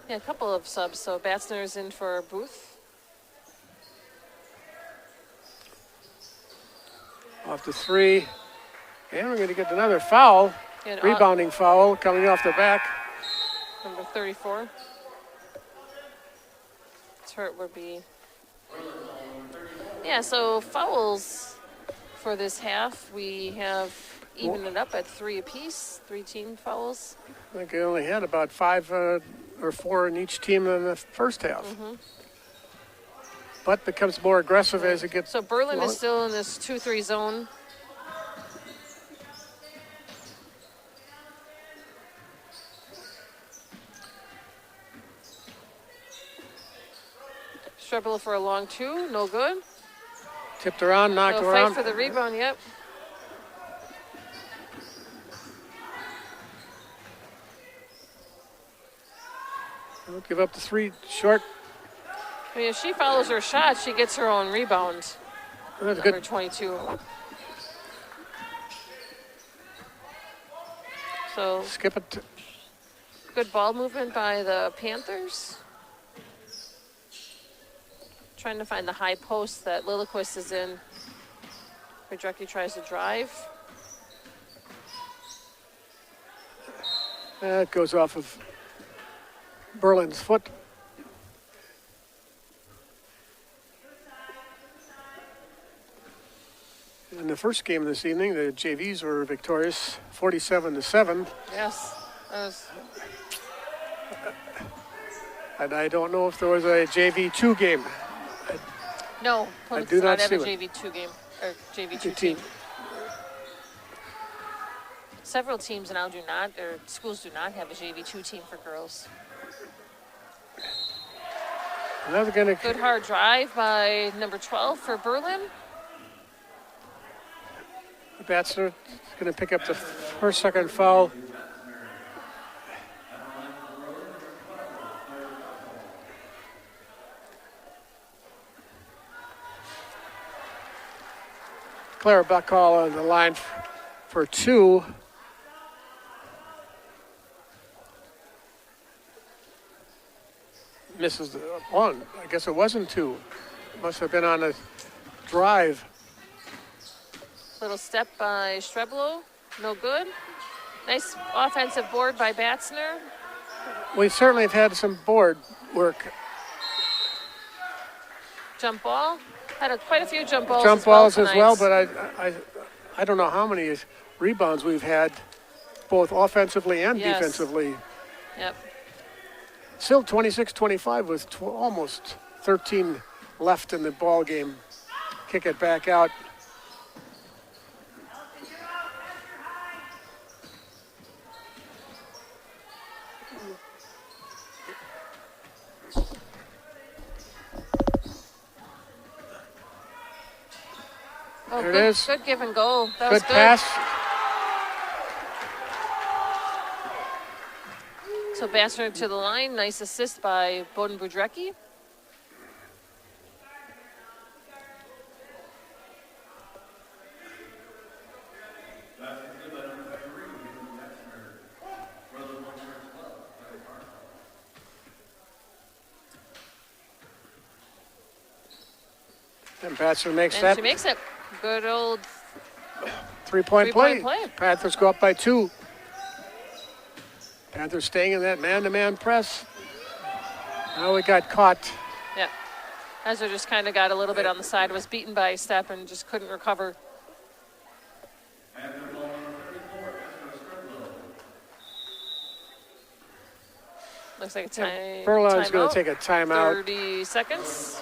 Yeah, a couple of subs. So Batzner's in for Booth. Off the 3. And we're going to get another foul. And Rebounding foul coming off the back. number 34. His hurt would be. Yeah, so fouls for this half. We have evened it up at 3 apiece, 3 team fouls. I think they only had about 5 or 4 in each team in the first half. But becomes more aggressive as it gets. So Berlin long. is still in this 2-3 zone. Strebler for a long 2, no good. Tipped around, knocked No around. fight for the rebound, yep. Don't give up the 3 short. I mean, if she follows her shot, she gets her own rebound. That's Number good. 22. So Skip it. good ball movement by the Panthers. Trying to find the high post that Lilliquist is in. Pedrecki tries to drive. It goes off of Berlin's foot. In the first game this evening, the JVs were victorious, 47-7. Yes. That was, And I don't know if there was a JV 2 game. No, Plymouth do does not not have a see one. JV2 game, or JV2 Two team. team. Several teams now do not, or schools do not have a JV2 team for girls. Another going Good to. hard drive by number 12 for Berlin. Batsner going to pick up the first, second foul. Clara Buckall on the line for two. Misses the one. I guess it wasn't two. Must have been on a drive. Little step by Streblo, no good. Nice offensive board by Batsner. We certainly have had some board work. Jump ball. Had quite a few jump balls. Jump balls as well, tonight. but I don't know how many rebounds we've had, both offensively and Yes. defensively. Yep. Still 26-25 with almost 13 left in the ball game. Kick it back out. Oh, There it good, is. good give and go. That was Good good. pass. So Batsner to the line. Nice assist by Boden Budrecki. And Batsner makes And that she makes it. Good old three-point play. three-point play. Panthers go up by two. Panthers staying in that man-to-man press. Now we got caught. Yeah. Ezra just kind of got a little bit on the side, was beaten by a step and just couldn't recover. Looks like a time. Furlong's going timeout. to take a timeout. 30 seconds.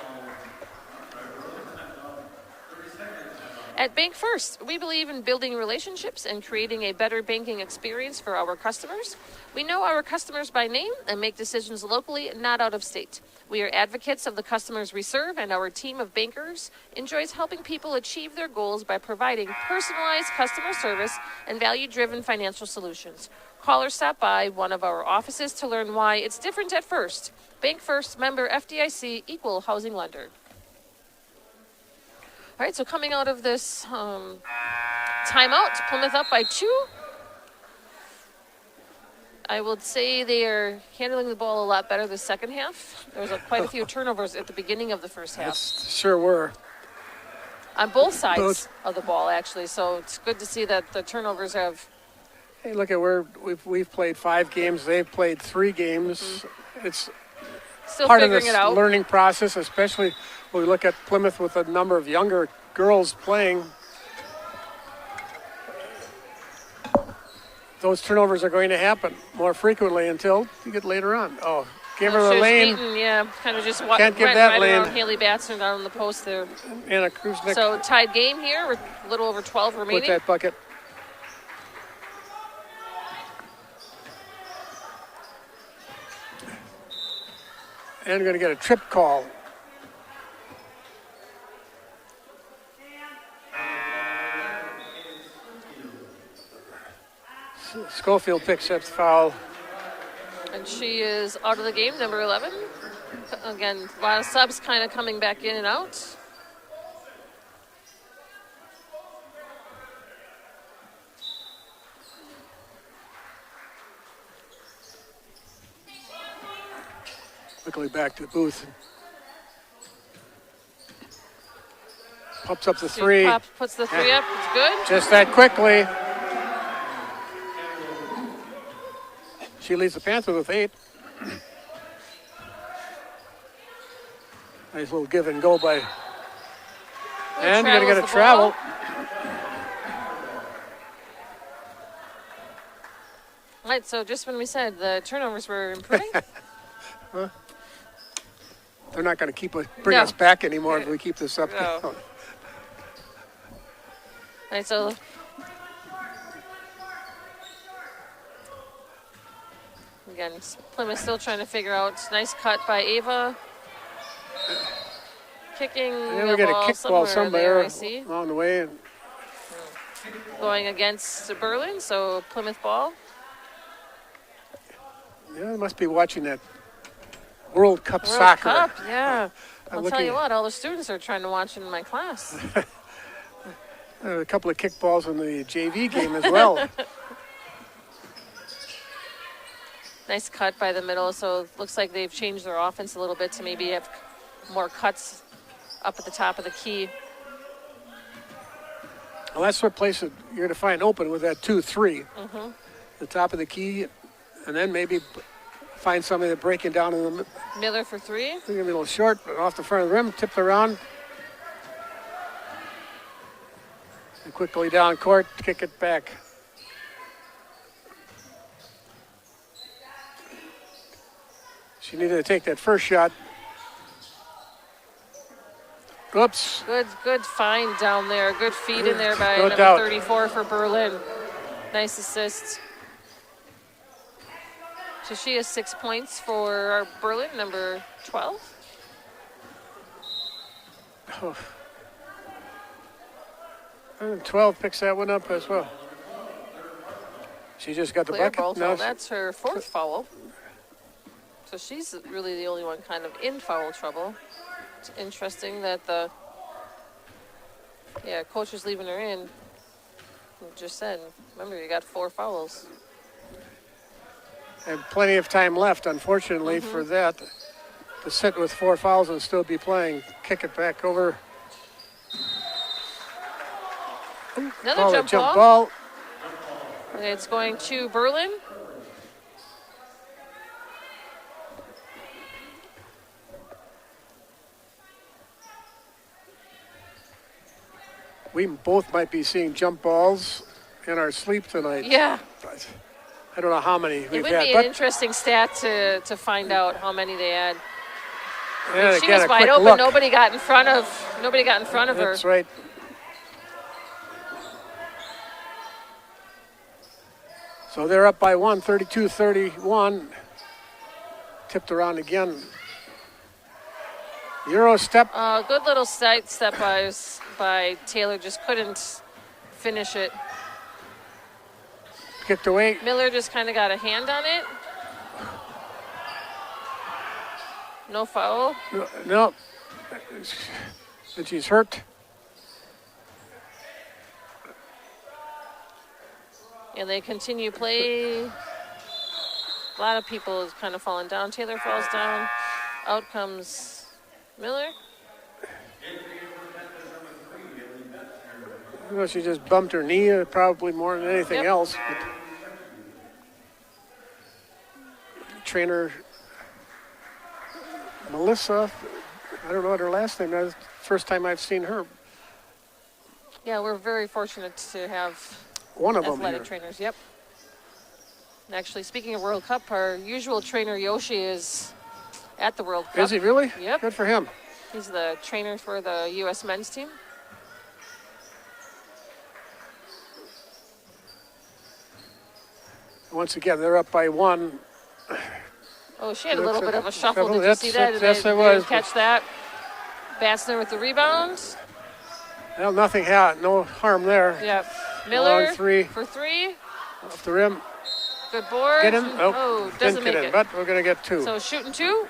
At Bank First, we believe in building relationships and creating a better banking experience for our customers. We know our customers by name and make decisions locally, not out of state. We are advocates of the customers we serve, and our team of bankers enjoys helping people achieve their goals by providing personalized customer service and value-driven financial solutions. Call or stop by one of our offices to learn why it's different at First. Bank First, member FDIC, equal housing lender. All right, so coming out of this timeout, Plymouth up by 2. I would say they are handling the ball a lot better the second half. There was quite a few turnovers at the beginning of the first half. Sure were. On both sides of the ball, actually. So it's good to see that the turnovers have. Hey, look at we've played 5 games. They've played 3 games. Mm-hmm. It's Still part of figuring this it out. learning process, especially when we look at Plymouth with a number of younger girls playing. Those turnovers are going to happen more frequently until you get later on. Oh, give her a She was lane. beaten, yeah, kind of just Can't give right that lane. around Haley Batsner down on the post there. Anna Kruznik So tied game here with a little over 12 with remaining. that bucket. And going to get a trip call. Schofield picks up the foul. And she is out of the game, number 11. Again, a lot of subs kind of coming back in and out. Quickly back to the booth. Pops up the three. Pop puts the 3 up. It's good. Just that quickly. She leads the Panthers with 8. Nice little give and go by. And you're going to get a travel. Right, so just when we said the turnovers were improving, They're not going to bring No. us back anymore if we keep this up. No. All right, so again, Plymouth still trying to figure out. Nice cut by Ava. Kicking And the we get a ball kick ball somewhere there, I see. along the way. And Going against Berlin, so Plymouth ball. yeah, they must be watching that World Cup World soccer. Cup, yeah. I'll tell looking- you what, all the students are trying to watch it in my class. A couple of kickballs in the JV game as well. Nice cut by the middle, so it looks like they've changed their offense a little bit to maybe have more cuts up at the top of the key. Well, that's what place that you're going to find open with that 2-3. The top of the key, and then maybe find somebody that's breaking down in the Miller for three. It's going to be a little short, but off the front of the rim, tipped around. And quickly down court, kick it back. She needed to take that first shot. Oops. Good find down there. Good feed in there by No number doubt. 34 for Berlin. Nice assist. So she has 6 points for our Berlin, number 12. And 12 picks that one up as well. She just got the Clear bucket. ball Now foul. That's her fourth foul. So she's really the only one kind of in foul trouble. It's interesting that the coach is leaving her in. Just said, remember, you got 4 fouls. and plenty of time left, unfortunately, for that. To sit with 4 fouls and still be playing. Kick it back over. Another Call a jump, jump ball. ball. It's going to Berlin. We both might be seeing jump balls in our sleep tonight. Yeah, But I don't know how many it we've would had. be an But interesting stat to find out how many they had. and She again, was a wide quick open. look. Nobody got in front of her. That's right. So they're up by 1, 32-31. Tipped around again. Euro step. Good little side step by Taylor. Just couldn't finish it. Kicked away. Miller just kind of got a hand on it. No foul. No. And she's hurt. And they continue play. A lot of people is kind of falling down. Taylor falls down. Out comes Miller. She just bumped her knee, probably more than anything Yep. else. But trainer Melissa, I don't know what her last name is. First time I've seen her. Yeah, we're very fortunate to have One of them athletic here. trainers. Yep. And actually, speaking of World Cup, our usual trainer Yoshi is at the World Cup. Is he really? Yep. Good for him. He's the trainer for the U.S. men's team. Once again, they're up by 1. Oh, she had a That's little a- bit of a shuffle. Did you that's- see that? yes, Did I they was. catch that. Bassner with the rebound. Well, nothing, no harm there. Yep. Miller Long three. for 3. Off the rim. Good board. Get him? Oh, doesn't didn't make get in, it. but we're going to get 2. So shooting 2.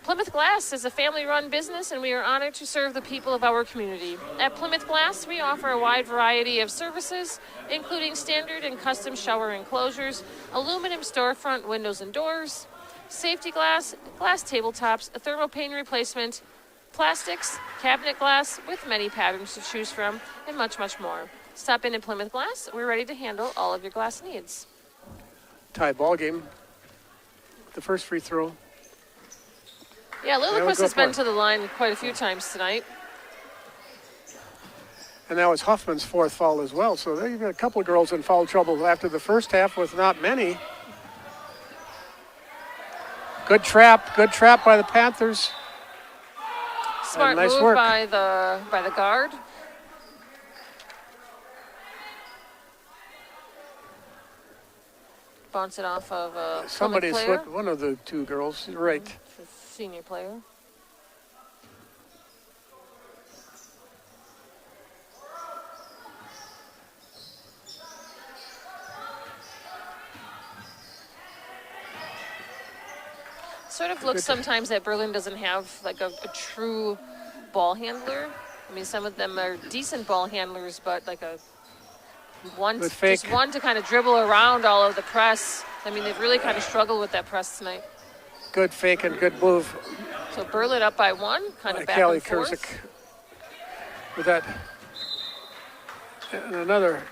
Plymouth Glass is a family-run business, and we are honored to serve the people of our community. At Plymouth Glass, we offer a wide variety of services, including standard and custom shower enclosures, aluminum storefront windows and doors, safety glass, glass tabletops, a thermopane replacement, plastics, cabinet glass with many patterns to choose from, and much, much more. Stop in at Plymouth Glass. We're ready to handle all of your glass needs. Tie ball game. The first free throw. Yeah, we Lilliquist go has for been it. to the line quite a few times tonight. And that was Huffman's 4th foul as well. So there you've got a couple of girls in foul trouble after the first half with not many. Good trap by the Panthers. Smart nice move work. by the guard. Bounce it off of a Plymouth Somebody's player. foot, one of the two girls, you're right. It's a senior player. Sort of looks sometimes that Berlin doesn't have like a true ball handler. I mean, some of them are decent ball handlers, but like Good fake. just one to kind of dribble around all of the press. I mean, they've really kind of struggled with that press tonight. Good fake and good move. So Berlin up by one, kind of back Kelly and forth. Kurzik with that. And another.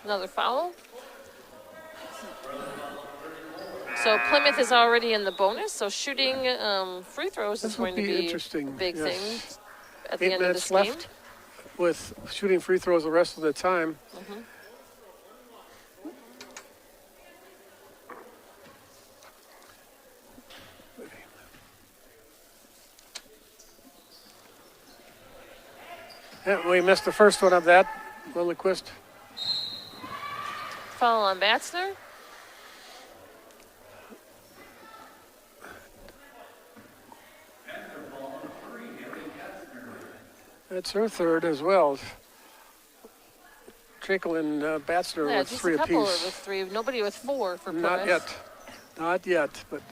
Another foul. So Plymouth is already in the bonus, so shooting free throws is This will going to be be interesting, a big yes. thing at 8 the end of minutes this game. left with shooting free throws the rest of the time. Yeah, we missed the first one of that. Lilliquist. Foul on Batzner. That's her third as well. Trinkle and Batzner Yeah, with just three a couple apiece. with three. Nobody with four for Plymouth. Not yet. Not yet, but.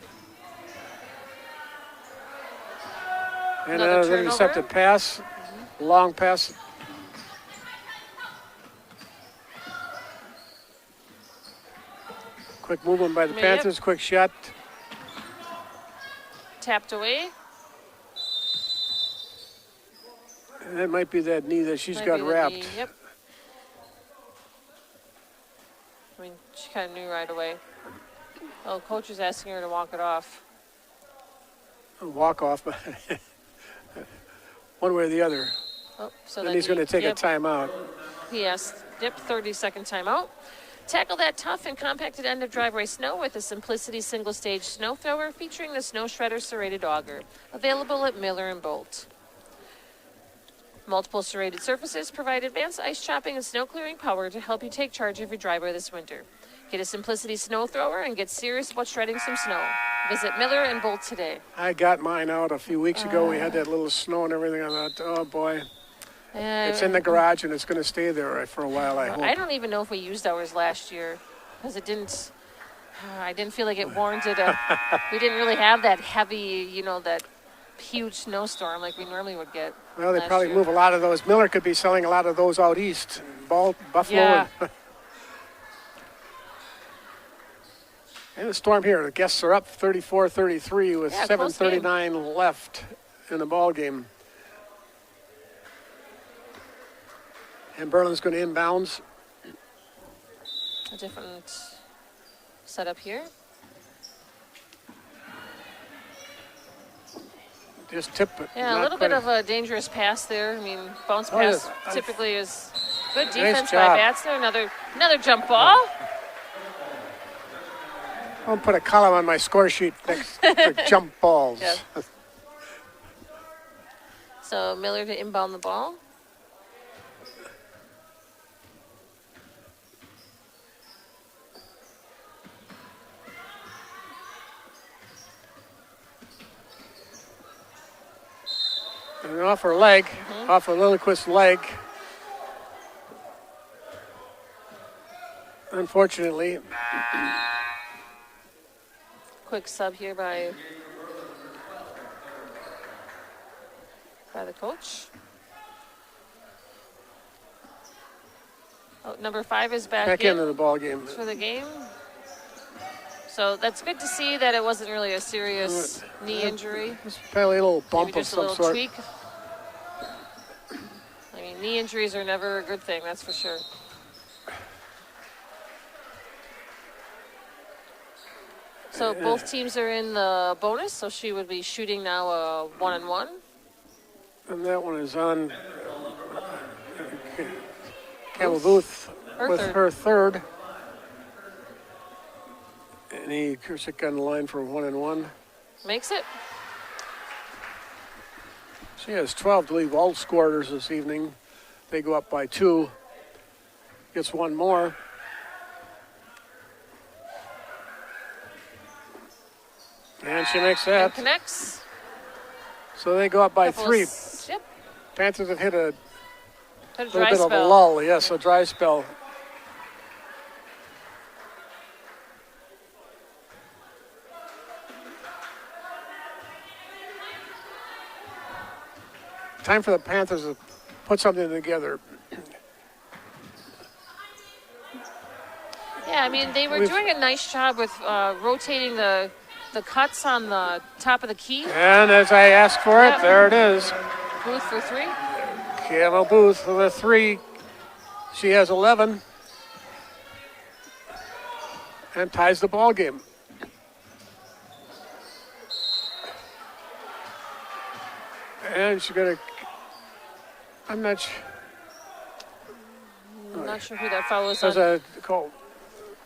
And Another another turnover. intercepted pass. Long pass. Quick movement by the Yep. Panthers. Quick shot. Tapped away. And that might be that knee that she's Might got be the wrapped. knee, Yep. I mean, she kind of knew right away. Oh, coach is asking her to walk it off. Walk off, but one way or the other. Oh, so Then he's going to take yep, a timeout. He asked, 30-second timeout. Tackle that tough and compacted end of driveway snow with a Simplicity single-stage snow thrower featuring the Snow Shredder serrated auger. Available at Miller and Bolt. Multiple serrated surfaces provide advanced ice chopping and snow clearing power to help you take charge of your driveway this winter. Get a Simplicity snow thrower and get serious about shredding some snow. Visit Miller and Bolt today. I got mine out a few weeks ago. We had that little snow and everything. I thought, oh boy. It's in the garage and it's going to stay there for a while, I hope. I don't even know if we used ours last year because it didn't. I didn't feel like it warranted a. We didn't really have that heavy, that huge snowstorm like we normally would get. Well, they last probably year. move a lot of those. Miller could be selling a lot of those out east. Buffalo. Yeah. And the storm here. The guests are up 34-33 with Yeah, close game. 7:39 left in the ball game. And Berlin's going to inbounds. A different setup here. Just tip it. Yeah, a Not little quite bit of a dangerous pass there. I mean, bounce Oh, pass yes. typically is good Nice defense job. by Batzner. Another jump ball. I'll put a column on my score sheet next for jump balls. Yeah. So Miller to inbound the ball. And off her leg, off her Lilliquist's leg. Unfortunately, Quick sub here by the coach. Oh, number 5 is back in into the ball game. for the game. So that's good to see that it wasn't really a serious knee injury. It's probably a little bump Maybe of just a some little sort. tweak. I mean, knee injuries are never a good thing, that's for sure. So both teams are in the bonus, so she would be shooting now a 1-on-1. And that one is on Campbell Booth Her with third. her third. Any Kursik on the line for 1-1. Makes it. She has 12 to leave all scorers this evening. They go up by 2. Gets one more. And she makes And that. connects. So they go up by Couple 3. Yep. Panthers have hit a A little dry bit of a spell. lull. Yes, a dry spell. Time for the Panthers to put something together. Yeah, I mean, they were We've- doing a nice job with rotating the cuts on the top of the key. And as I asked for Yep. it, there it is. Booth for 3. Camo Booth with a 3. She has 11. And ties the ball game. And she's going to, I'm not sure, I'm not sure who that foul was there's on. a call.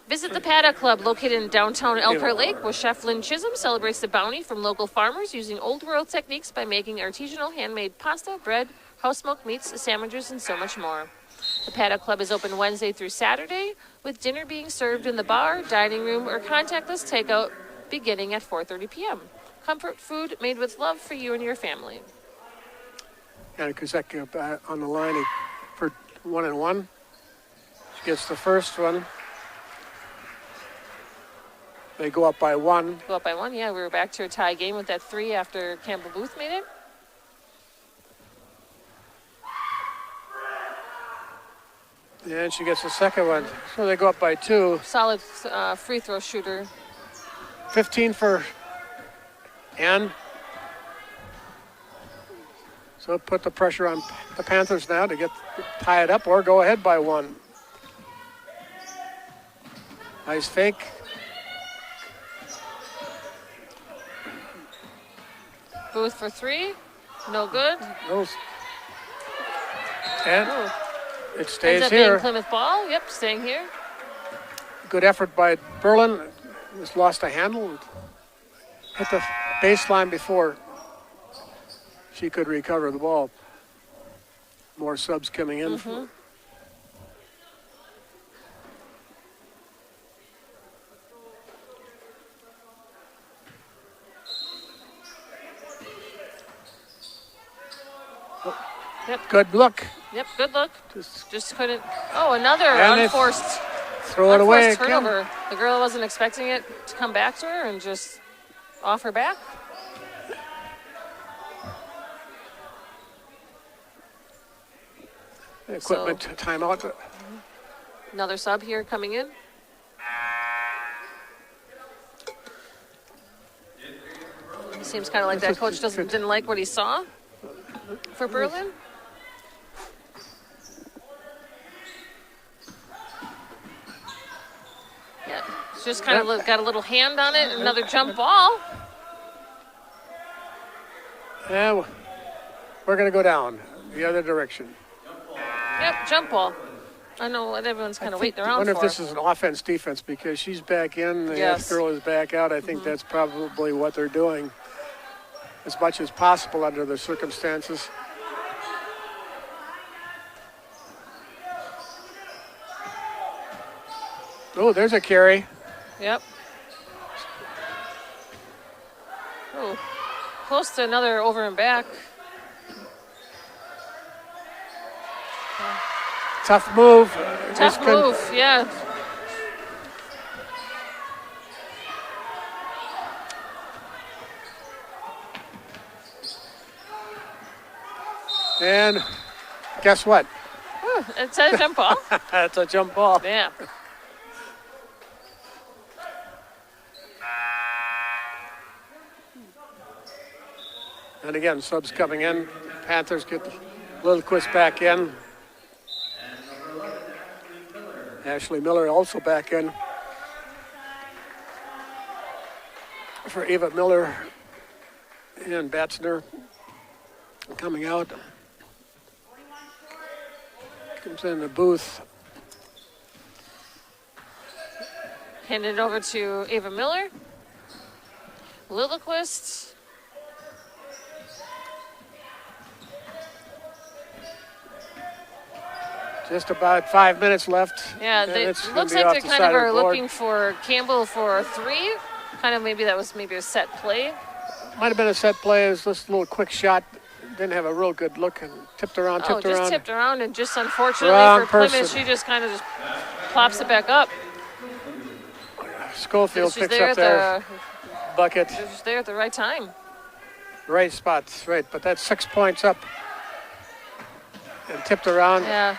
Visit the Paddock Club located in downtown Elkhart Lake, where Chef Lynn Chisholm celebrates the bounty from local farmers using old world techniques by making artisanal handmade pasta, bread, house smoked meats, sandwiches, and so much more. The Paddock Club is open Wednesday through Saturday, with dinner being served in the bar, dining room, or contactless takeout beginning at 4:30 p.m. Comfort food made with love for you and your family. And Kuzek on the line for 1-1. She gets the first one. They go up by 1. Go up by 1. Yeah, we were back to a tie game with that 3 after Campbell Booth made it. And she gets the second one. So they go up by 2. Solid free throw shooter. 15 for Ann. So put the pressure on the Panthers now to tie it up or go ahead by 1. Nice fake. Booth for 3. No good. Those. And Ooh. it Ends stays up here. being Plymouth ball. Yep, staying here. Good effort by Berlin. Just lost a handle. Hit the baseline before she could recover the ball. More subs coming in. Yep. Good look. Yep, good look. Just Just couldn't. Oh, another And it's- unforced throw it away again. turnover. The girl wasn't expecting it to come back to her and just off her back. Equipment timeout. Another sub here coming in. It seems kind of like that coach didn't like what he saw for Berlin. Yeah, it's just kind of got a little hand on it. Another jump ball. And we're going to go down the other direction. Yep, jump ball. I know what everyone's kind of waiting I around wonder for. if this is an offense defense because she's back in, the Yes. girl is back out. I think that's probably what they're doing as much as possible under the circumstances. Oh, there's a carry. Yep. Oh, close to another over and back. Tough move. Tough Just couldn't- move, yeah. And guess what? It's a jump ball. That's a jump ball. Yeah. And again, subs coming in. Panthers get Lilquist back in. Ashley Miller also back in. For Eva Miller and Batzner coming out. Comes in the booth. Hand it over to Ava Miller. Lilliquist. Just about 5 minutes left. Yeah, and it it's gonna looks be like off they the kind side of are the board. looking for Campbell for a 3. Kind of maybe that was maybe a set play. Might have been a set play. It was just a little quick shot. Didn't have a real good look and tipped around, Oh, just around. tipped around, and just unfortunately Wrong for Plymouth, person. she just kind of just plops it back up. Schofield She's picks there up at their the bucket. she's there at the right time. Right spots, right. But that's 6 points up. And tipped around. Yeah.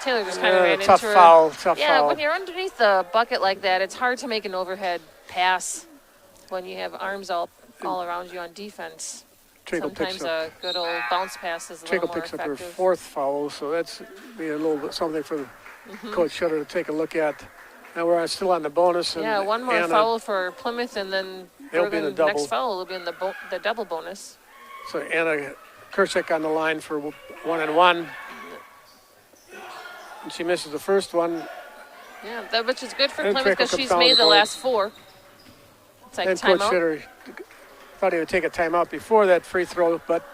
Taylor just kind of ran tough into her. foul, tough Yeah, foul. when you're underneath the bucket like that, it's hard to make an overhead pass when you have arms all around you on defense. Trickle Sometimes picks up. a good old bounce pass is a Trickle little more picks up her effective. 4th foul, so that's be a little bit something for Coach Shutter to take a look at. And we're still on the bonus. And Yeah, one more Anna, foul for Plymouth, and then They'll be in the Bergen, next double. foul will be in the double bonus. So Anna Kershak on the line for 1-1. And she misses the first one. Yeah, which is good for And Plymouth Trickle because comes she's down made the the board. last 4. It's like And Coach timeout. Shutter thought he would take a timeout before that free throw, but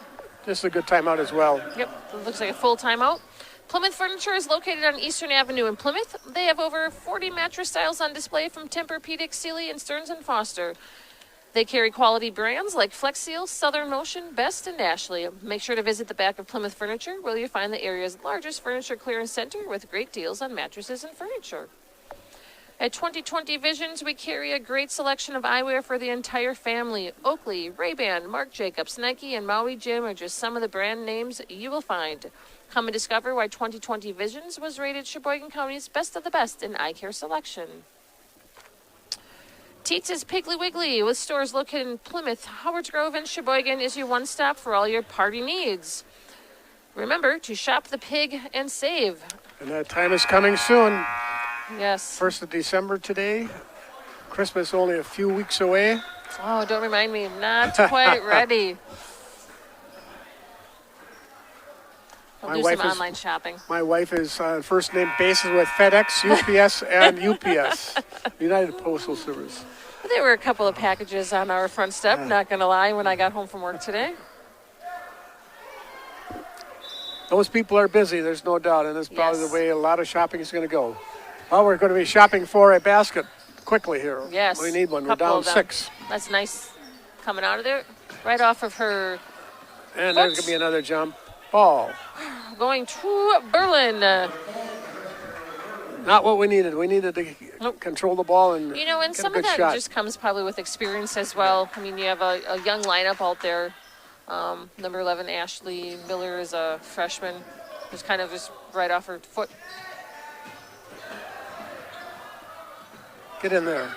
this is a good timeout as well. Yep, it looks like a full timeout. Plymouth Furniture is located on Eastern Avenue in Plymouth. They have over 40 mattress styles on display from Tempur-Pedic, Sealy, and Stearns & Foster. They carry quality brands like Flex Seal, Southern Motion, Best, and Ashley. Make sure to visit the back of Plymouth Furniture, where you'll find the area's largest furniture clearance center with great deals on mattresses and furniture. At 2020 Visions, we carry a great selection of eyewear for the entire family. Oakley, Ray-Ban, Marc Jacobs, Nike, and Maui Jim are just some of the brand names you will find. Come and discover why 2020 Visions was rated Sheboygan County's best of the best in eye care selection. Teats' Piggly Wiggly, with stores located in Plymouth, Howard's Grove, and Sheboygan, is your one-stop for all your party needs. Remember to shop the pig and save. And that time is coming soon. Yes. 1st of December today. Christmas only a few weeks away. Oh, don't remind me. I'm not quite ready. I'll My do wife some is- online shopping. My wife is on first name basis with FedEx, UPS, and UPS, United Postal Service. There were a couple of packages on our front step, not going to lie, when I got home from work today. Those people are busy, there's no doubt, and that's probably Yes. the way a lot of shopping is going to go. Well, we're going to be shopping for a basket quickly here. Yes. We need one. We're couple down of them. 6. That's nice coming out of there. Right off of her, And there's going to be another jump ball. going to Berlin. Not what we needed. We needed to Nope. control the ball and You know, and get some a of good that shot. just comes probably with experience as well. I mean, you have a young lineup out there. Number 11, Ashley Miller, is a freshman, who's kind of just right off her foot. Get in there.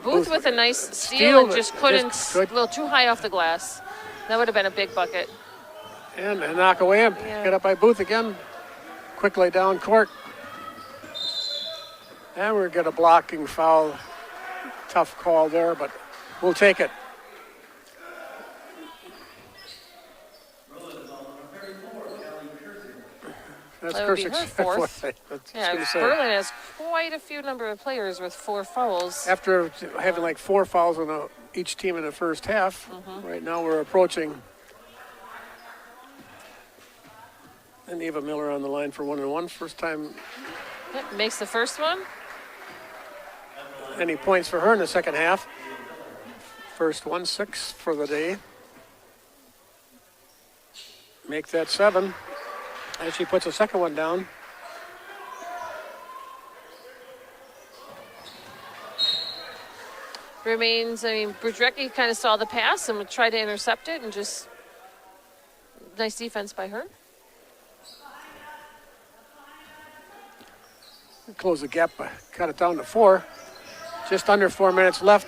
Booth Booth. with a nice steal Steal, and just couldn't, just a good. little too high off the glass. That would have been a big bucket. And a knock away and Yeah. get up by Booth again. Quickly down court. And we're going to blocking foul. Tough call there, but we'll take it. That's That would be her Kershak's fourth. That's what I was Yeah, gonna say. Berlin has quite a few number of players with 4 fouls. After having like 4 fouls on each team in the first half, right now we're approaching. And Eva Miller on the line for 1-1. First time Yep, makes the first one. any points for her in the second half. First 1-6 for the day. Make that 7. And she puts a second one down. Remains, I mean, Brudrecki kind of saw the pass and would try to intercept it, and just nice defense by her. Close the gap, cut it down to 4. Just under 4 minutes left.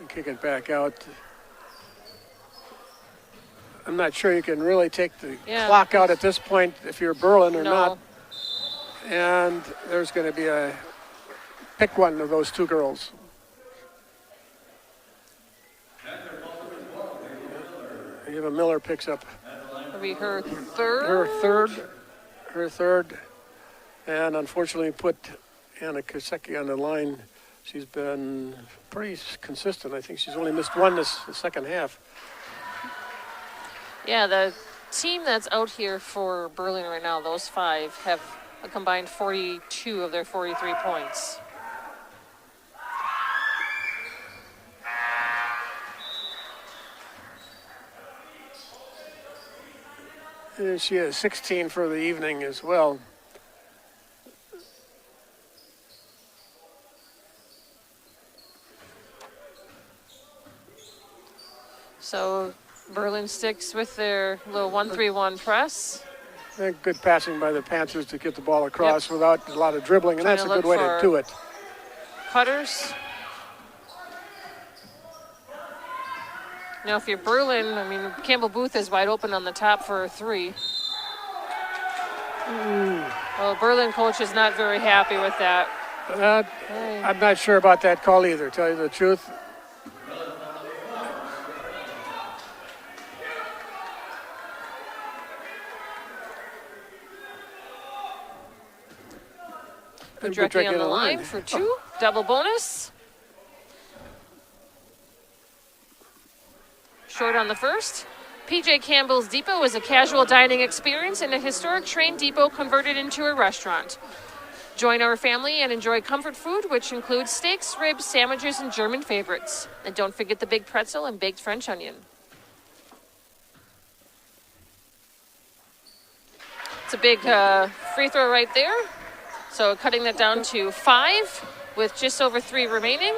Kick it back out. I'm not sure you can really take the Yeah. clock out at this point if you're Berlin or No. not. And there's going to be a pick one of those 2 girls. Eva Miller picks up It'll be her third. her third, and unfortunately put Anna Kosecki on the line. She's been pretty consistent. I think she's only missed one the second half. Yeah, the team that's out here for Berlin right now, those 5, have a combined 42 of their 43 points. And she has 16 for the evening as well. So Berlin sticks with their little 1-3-1 press. And good passing by the Panthers to get the ball across without a lot of dribbling, and Trying that's a to good look way to for do it. Cutters. Now, if you're Berlin, I mean, Campbell Booth is wide open on the top for a 3. Well, Berlin coach is not very happy with that. I'm not sure about that call either, tell you the truth. Directly on the line for 2. Double bonus. Short on the first. PJ Campbell's Depot is a casual dining experience and a historic train depot converted into a restaurant. Join our family and enjoy comfort food, which includes steaks, ribs, sandwiches, and German favorites. And don't forget the big pretzel and baked French onion. It's a big free throw right there. So cutting that down to 5 with just over 3 remaining.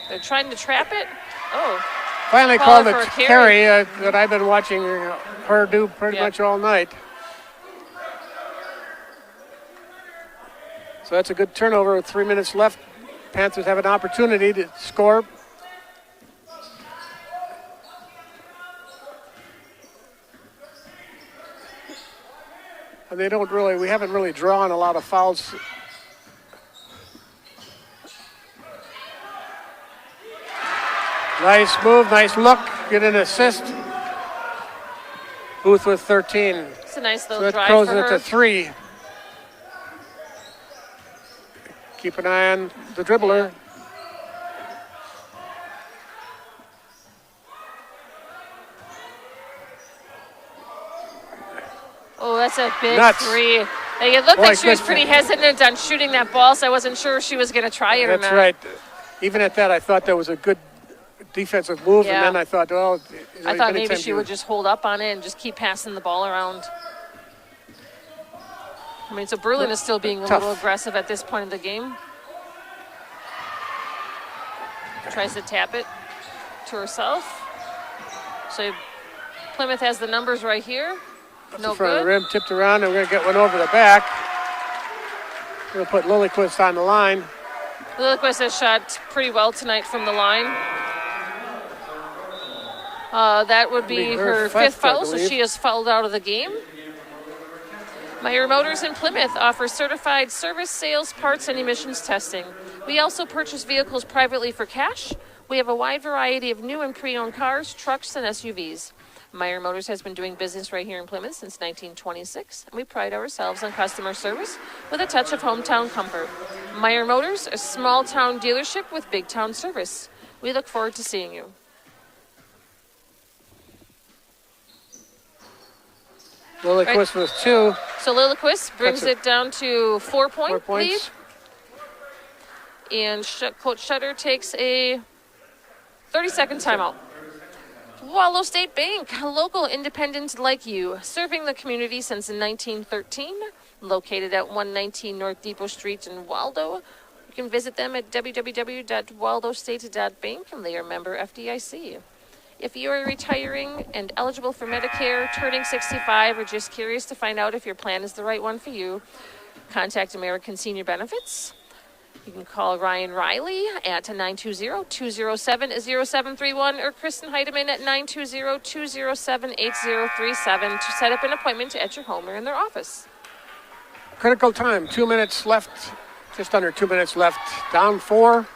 They're trying to trap it. Oh. Finally called a carry that I've been watching her do pretty much all night. So that's a good turnover with 3 minutes left. Panthers have an opportunity to score. And we haven't really drawn a lot of fouls. Nice move, nice look, get an assist. Booth with 13. It's a nice little so drive that throws for it her. to 3. Keep an eye on the dribbler. Oh, that's a big Nuts. 3. It looked like she was pretty hesitant on shooting that ball, so I wasn't sure if she was going to try it or not. That's right. Even at that, I thought that was a good defensive move, and then I thought, well... I thought maybe she would just hold up on it and just keep passing the ball around. I mean, so Berlin is still being a little aggressive at this point in the game. Tries to tap it to herself. So Plymouth has the numbers right here. No in front good. of the rim, tipped around, and we're going to get one over the back. We'll put Lilliquist on the line. Lilliquist has shot pretty well tonight from the line. That would be her 5th foul, so she is fouled out of the game. Meyer Motors in Plymouth offers certified service, sales, parts, and emissions testing. We also purchase vehicles privately for cash. We have a wide variety of new and pre-owned cars, trucks, and SUVs. Meyer Motors has been doing business right here in Plymouth since 1926, and we pride ourselves on customer service with a touch of hometown comfort. Meyer Motors, a small-town dealership with big-town service. We look forward to seeing you. Lilliquist with 2. So Lilliquist brings it down to 4 point 4 points. lead. And Coach Shutter takes a 30-second timeout. Wallow State Bank, a local independent like you, serving the community since 1913, located at 119 North Depot Street in Waldo. You can visit them at www.waldostate.bank, and they are member FDIC. If you are retiring and eligible for Medicare, turning 65, or just curious to find out if your plan is the right one for you, contact American Senior Benefits. You can call Ryan Riley at 920-207-0731 or Kristen Heidemann at 920-207-8037 to set up an appointment at your home or in their office. Critical time, 2 minutes left, just under 2 minutes left. Down 4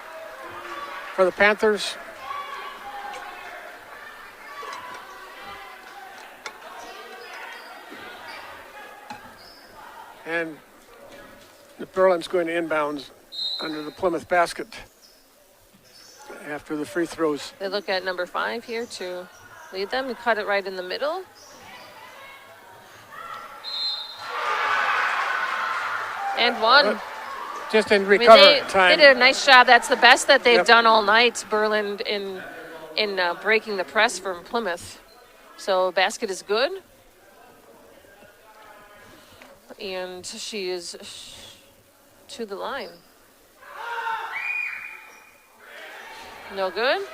for the Panthers. And Berlin's going to inbounds under the Plymouth basket after the free throws. They look at number 5 here to lead them and cut it right in the middle. And one. Just in recovery time. They did a nice job. That's the best that they've done all night, Berlin, in breaking the press from Plymouth. So basket is good. And she is to the line. No good.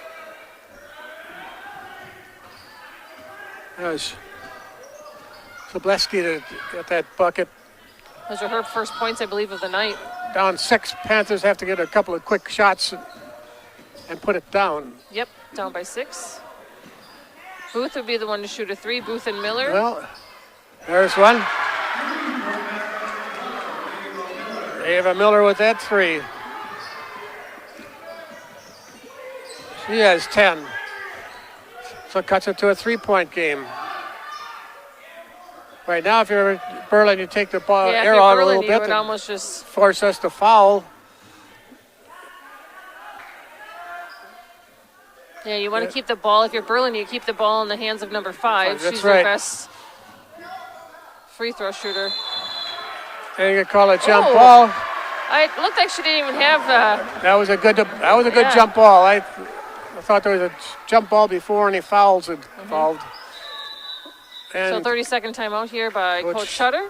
Yes. Zableski to get that bucket. Those are her first points, I believe, of the night. Down 6. Panthers have to get a couple of quick shots and put it down. Yep, down by 6. Booth would be the one to shoot a 3. Booth and Miller. Well, there's one. Ava Miller with that 3. She has 10. So it cuts it to a 3-point game. Right now, if you're Berlin, you take the ball air out a little bit. You would almost just force us to foul. Yeah, you want to keep the ball. If you're Berlin, you keep the ball in the hands of number 5. That's She's right. their best free throw shooter. And you call it jump ball. It looked like she didn't even have. That was a good jump ball. I thought there was a jump ball before any fouls involved. So 30-second timeout here by Coach Shutter.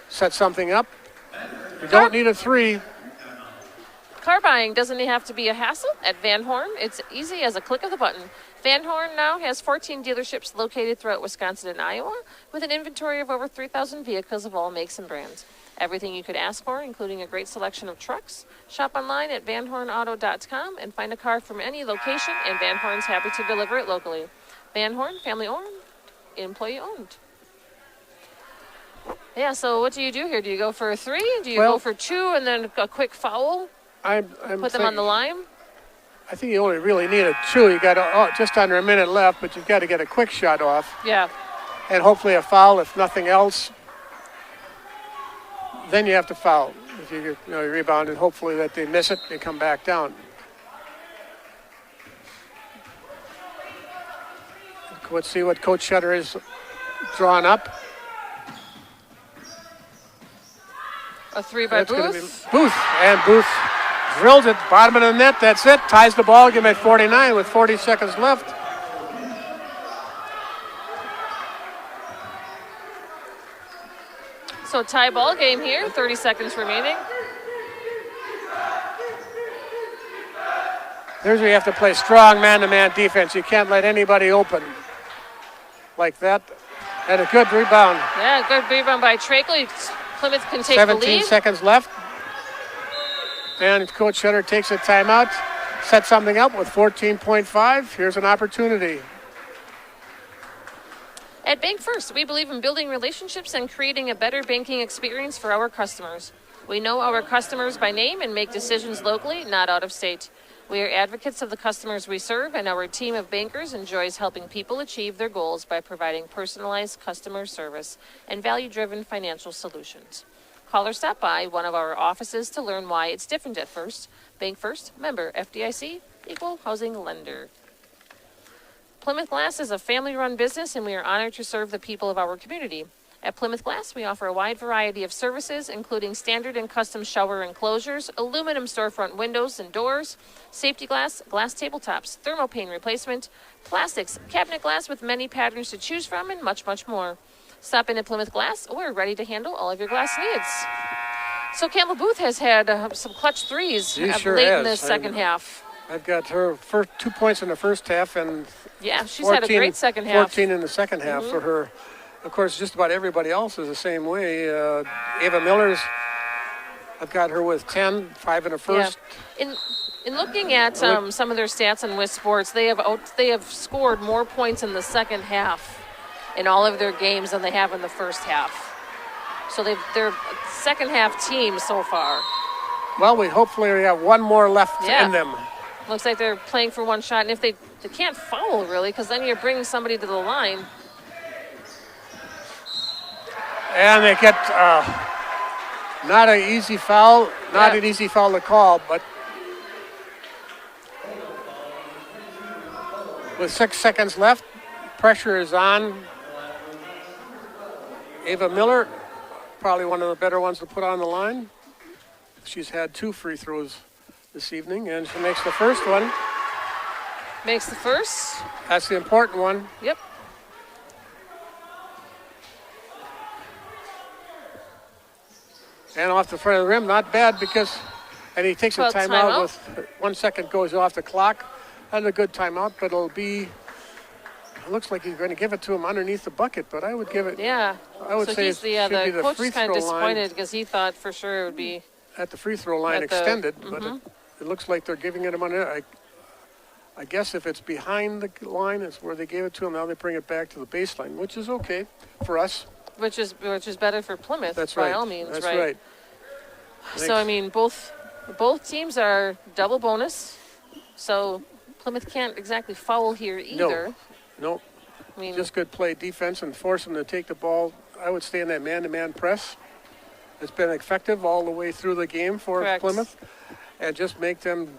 Set something up. You don't need a 3. Car buying doesn't have to be a hassle at Van Horn. It's easy as a click of the button. Van Horn now has 14 dealerships located throughout Wisconsin and Iowa with an inventory of over 3,000 vehicles of all makes and brands. Everything you could ask for, including a great selection of trucks. Shop online at vanhornauto.com and find a car from any location, and Van Horn's happy to deliver it locally. Van Horn, family owned, employee owned. Yeah, so what do you do here? Do you go for a 3? Do you go for 2 and then a quick foul? Put them on the line? I think you only really need a 2. You got just under a minute left, but you've got to get a quick shot off. Yeah. And hopefully a foul, if nothing else. Then you have to foul. If you rebound, and hopefully that they miss it, they come back down. Let's see what Coach Shutter is drawn up. A 3 by Booth. Booth drills it, bottom of the net, that's it. Ties the ball game at 49 with 40 seconds left. So tie ball game here, 30 seconds remaining. Here's where you have to play strong man-to-man defense. You can't let anybody open like that. And a good rebound. Yeah, good rebound by Trakel. Plymouth can take the lead. 17 seconds left. And Coach Shutter takes a timeout, sets something up with 14.5. Here's an opportunity. At Bank First, we believe in building relationships and creating a better banking experience for our customers. We know our customers by name and make decisions locally, not out of state. We are advocates of the customers we serve, and our team of bankers enjoys helping people achieve their goals by providing personalized customer service and value-driven financial solutions. Call or stop by one of our offices to learn why it's different at First. Bank First, member FDIC, equal housing lender. Plymouth Glass is a family-run business, and we are honored to serve the people of our community. At Plymouth Glass, we offer a wide variety of services, including standard and custom shower enclosures, aluminum storefront windows and doors, safety glass, glass tabletops, thermopane replacement, plastics, cabinet glass with many patterns to choose from, and much, much more. Stop in at Plymouth Glass. We're ready to handle all of your glass needs. So Campbell Booth has had some clutch threes late in the second half. I've got her first 2 points in the first half and she's had a great second half. 14 in the second half for her. Of course, just about everybody else is the same way. Ava Miller's, I've got her with 10, 5 in the first. Yeah. In looking at some of their stats on WIS Sports, they have scored more points in the second half in all of their games than they have in the first half. So they're second half team so far. Well, we hopefully have one more left in them. Looks like they're playing for one shot, and if they can't foul really, because then you're bringing somebody to the line. And they get not an easy foul, an easy foul to call, but with 6 seconds left, pressure is on. Ava Miller, probably one of the better ones to put on the line. She's had 2 free throws this evening, and she makes the first one. Makes the first. That's the important one. Yep. And off the front of the rim, not bad and he takes a timeout with 1 second goes off the clock. Had a good timeout, but it looks like he's going to give it to him underneath the bucket, but I would give it. Yeah. I would say he's the coach is kind of disappointed because he thought for sure it would be at the free throw line extended, but it looks like they're giving it him under. I guess if it's behind the line, it's where they gave it to him. Now they bring it back to the baseline, which is okay for us. Which is better for Plymouth. That's by right. all means. That's right. So I mean, both teams are double bonus. So Plymouth can't exactly foul here either. No. I mean, just good play defense and force them to take the ball. I would stay in that man-to-man press. It's been effective all the way through the game for Plymouth, and just make them.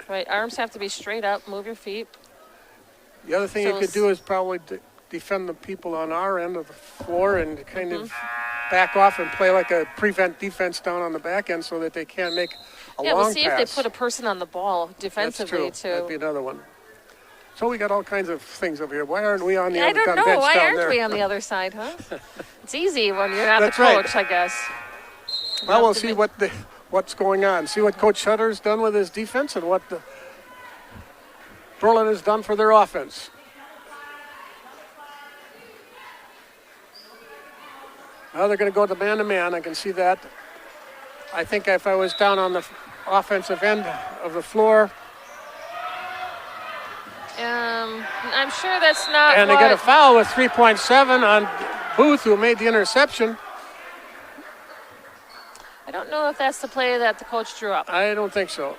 Right, arms have to be straight up. Move your feet. The other thing you could do is probably defend the people on our end of the floor and kind of back off and play like a prevent defense down on the back end so that they can't make a long pass. Yeah, we'll see if they put a person on the ball defensively That's true. That'd be another one. So we got all kinds of things over here. Why aren't we on the other bench down there? I don't know. Why aren't we on the other side, huh? It's easy when you're not the coach, I guess. Well, we'll see what's going on. See what Coach Shutter's done with his defense and what Berlin has done for their offense. Now they're going to go to man-to-man. I can see that. I think if I was down on the offensive end of the floor. I'm sure that's not. And they get a foul with 3.7 on Booth, who made the interception. I don't know if that's the play that the coach drew up. I don't think so.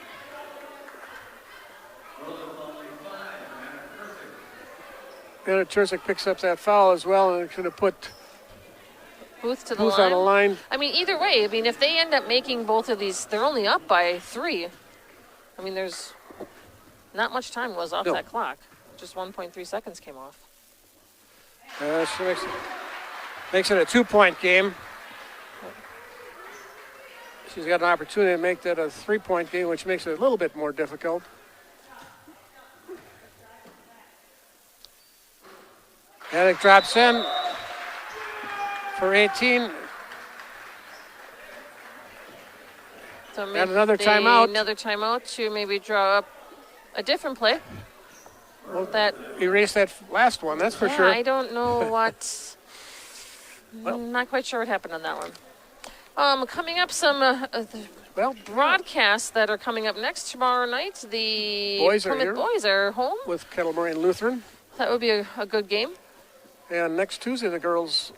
And Turzik picks up that foul as well, and should have put Booth to the on the line. I mean, either way, if they end up making both of these, they're only up by 3. I mean, there's not much time was off that clock. Just 1.3 seconds came off. She makes it a 2-point game. She's got an opportunity to make that a 3-point game, which makes it a little bit more difficult. And it drops in for 18. So and another timeout. Another timeout to maybe draw up a different play. Well, that erase that last one, that's for sure. I don't know what. I'm not quite sure what happened on that one. Coming up, some broadcasts that are coming up next tomorrow night. The Plymouth boys are home with Kettle Moraine Lutheran. That would be a good game. And next Tuesday, the girls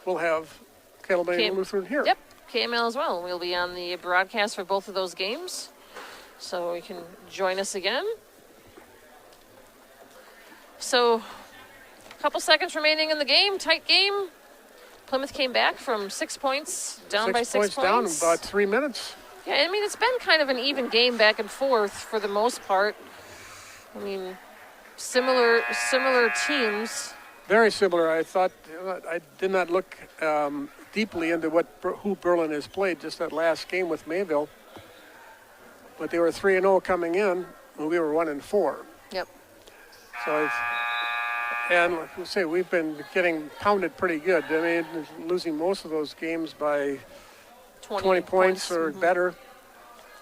will have Kettle Moraine Lutheran here. Yep, KML as well. We'll be on the broadcast for both of those games, so you can join us again. So, a couple seconds remaining in the game. Tight game. Plymouth came back from 6 points, down by 6 points. Down in about 3 minutes. Yeah, I mean, it's been kind of an even game back and forth for the most part. I mean, similar teams. Very similar. I thought I did not look deeply into who Berlin has played just that last game with Mayville. But they were 3-0 coming in, and we were 1-4. Yep. So, and like I say, we've been getting pounded pretty good. I mean, losing most of those games by 20 points or better.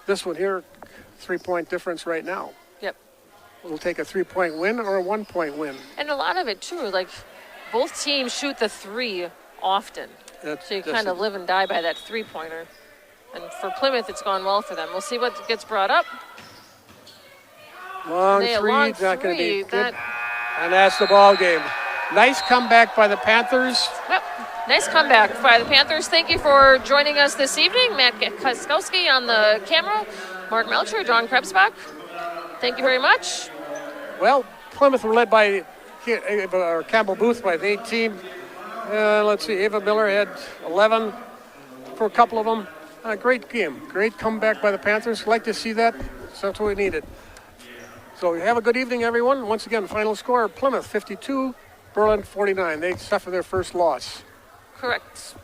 This one here, 3-point difference right now. Yep. We'll take a 3-point win or a 1-point win. And a lot of it too, like both teams shoot the 3 often. So you kind of live and die by that 3-pointer. And for Plymouth, it's gone well for them. We'll see what gets brought up. Long three, not going to be good. And that's the ball game. Nice comeback by the Panthers. Yep, nice comeback by the Panthers. Thank you for joining us this evening. Matt Kaskowski on the camera. Mark Melcher, John Krebsbach. Thank you very much. Well, Plymouth were led by Campbell Booth by 18. Let's see, Ava Miller had 11 for a couple of them. Great game. Great comeback by the Panthers. Like to see that. So that's what we needed. So have a good evening, everyone. Once again, final score, Plymouth 52, Berlin 49. They suffered their first loss. Correct.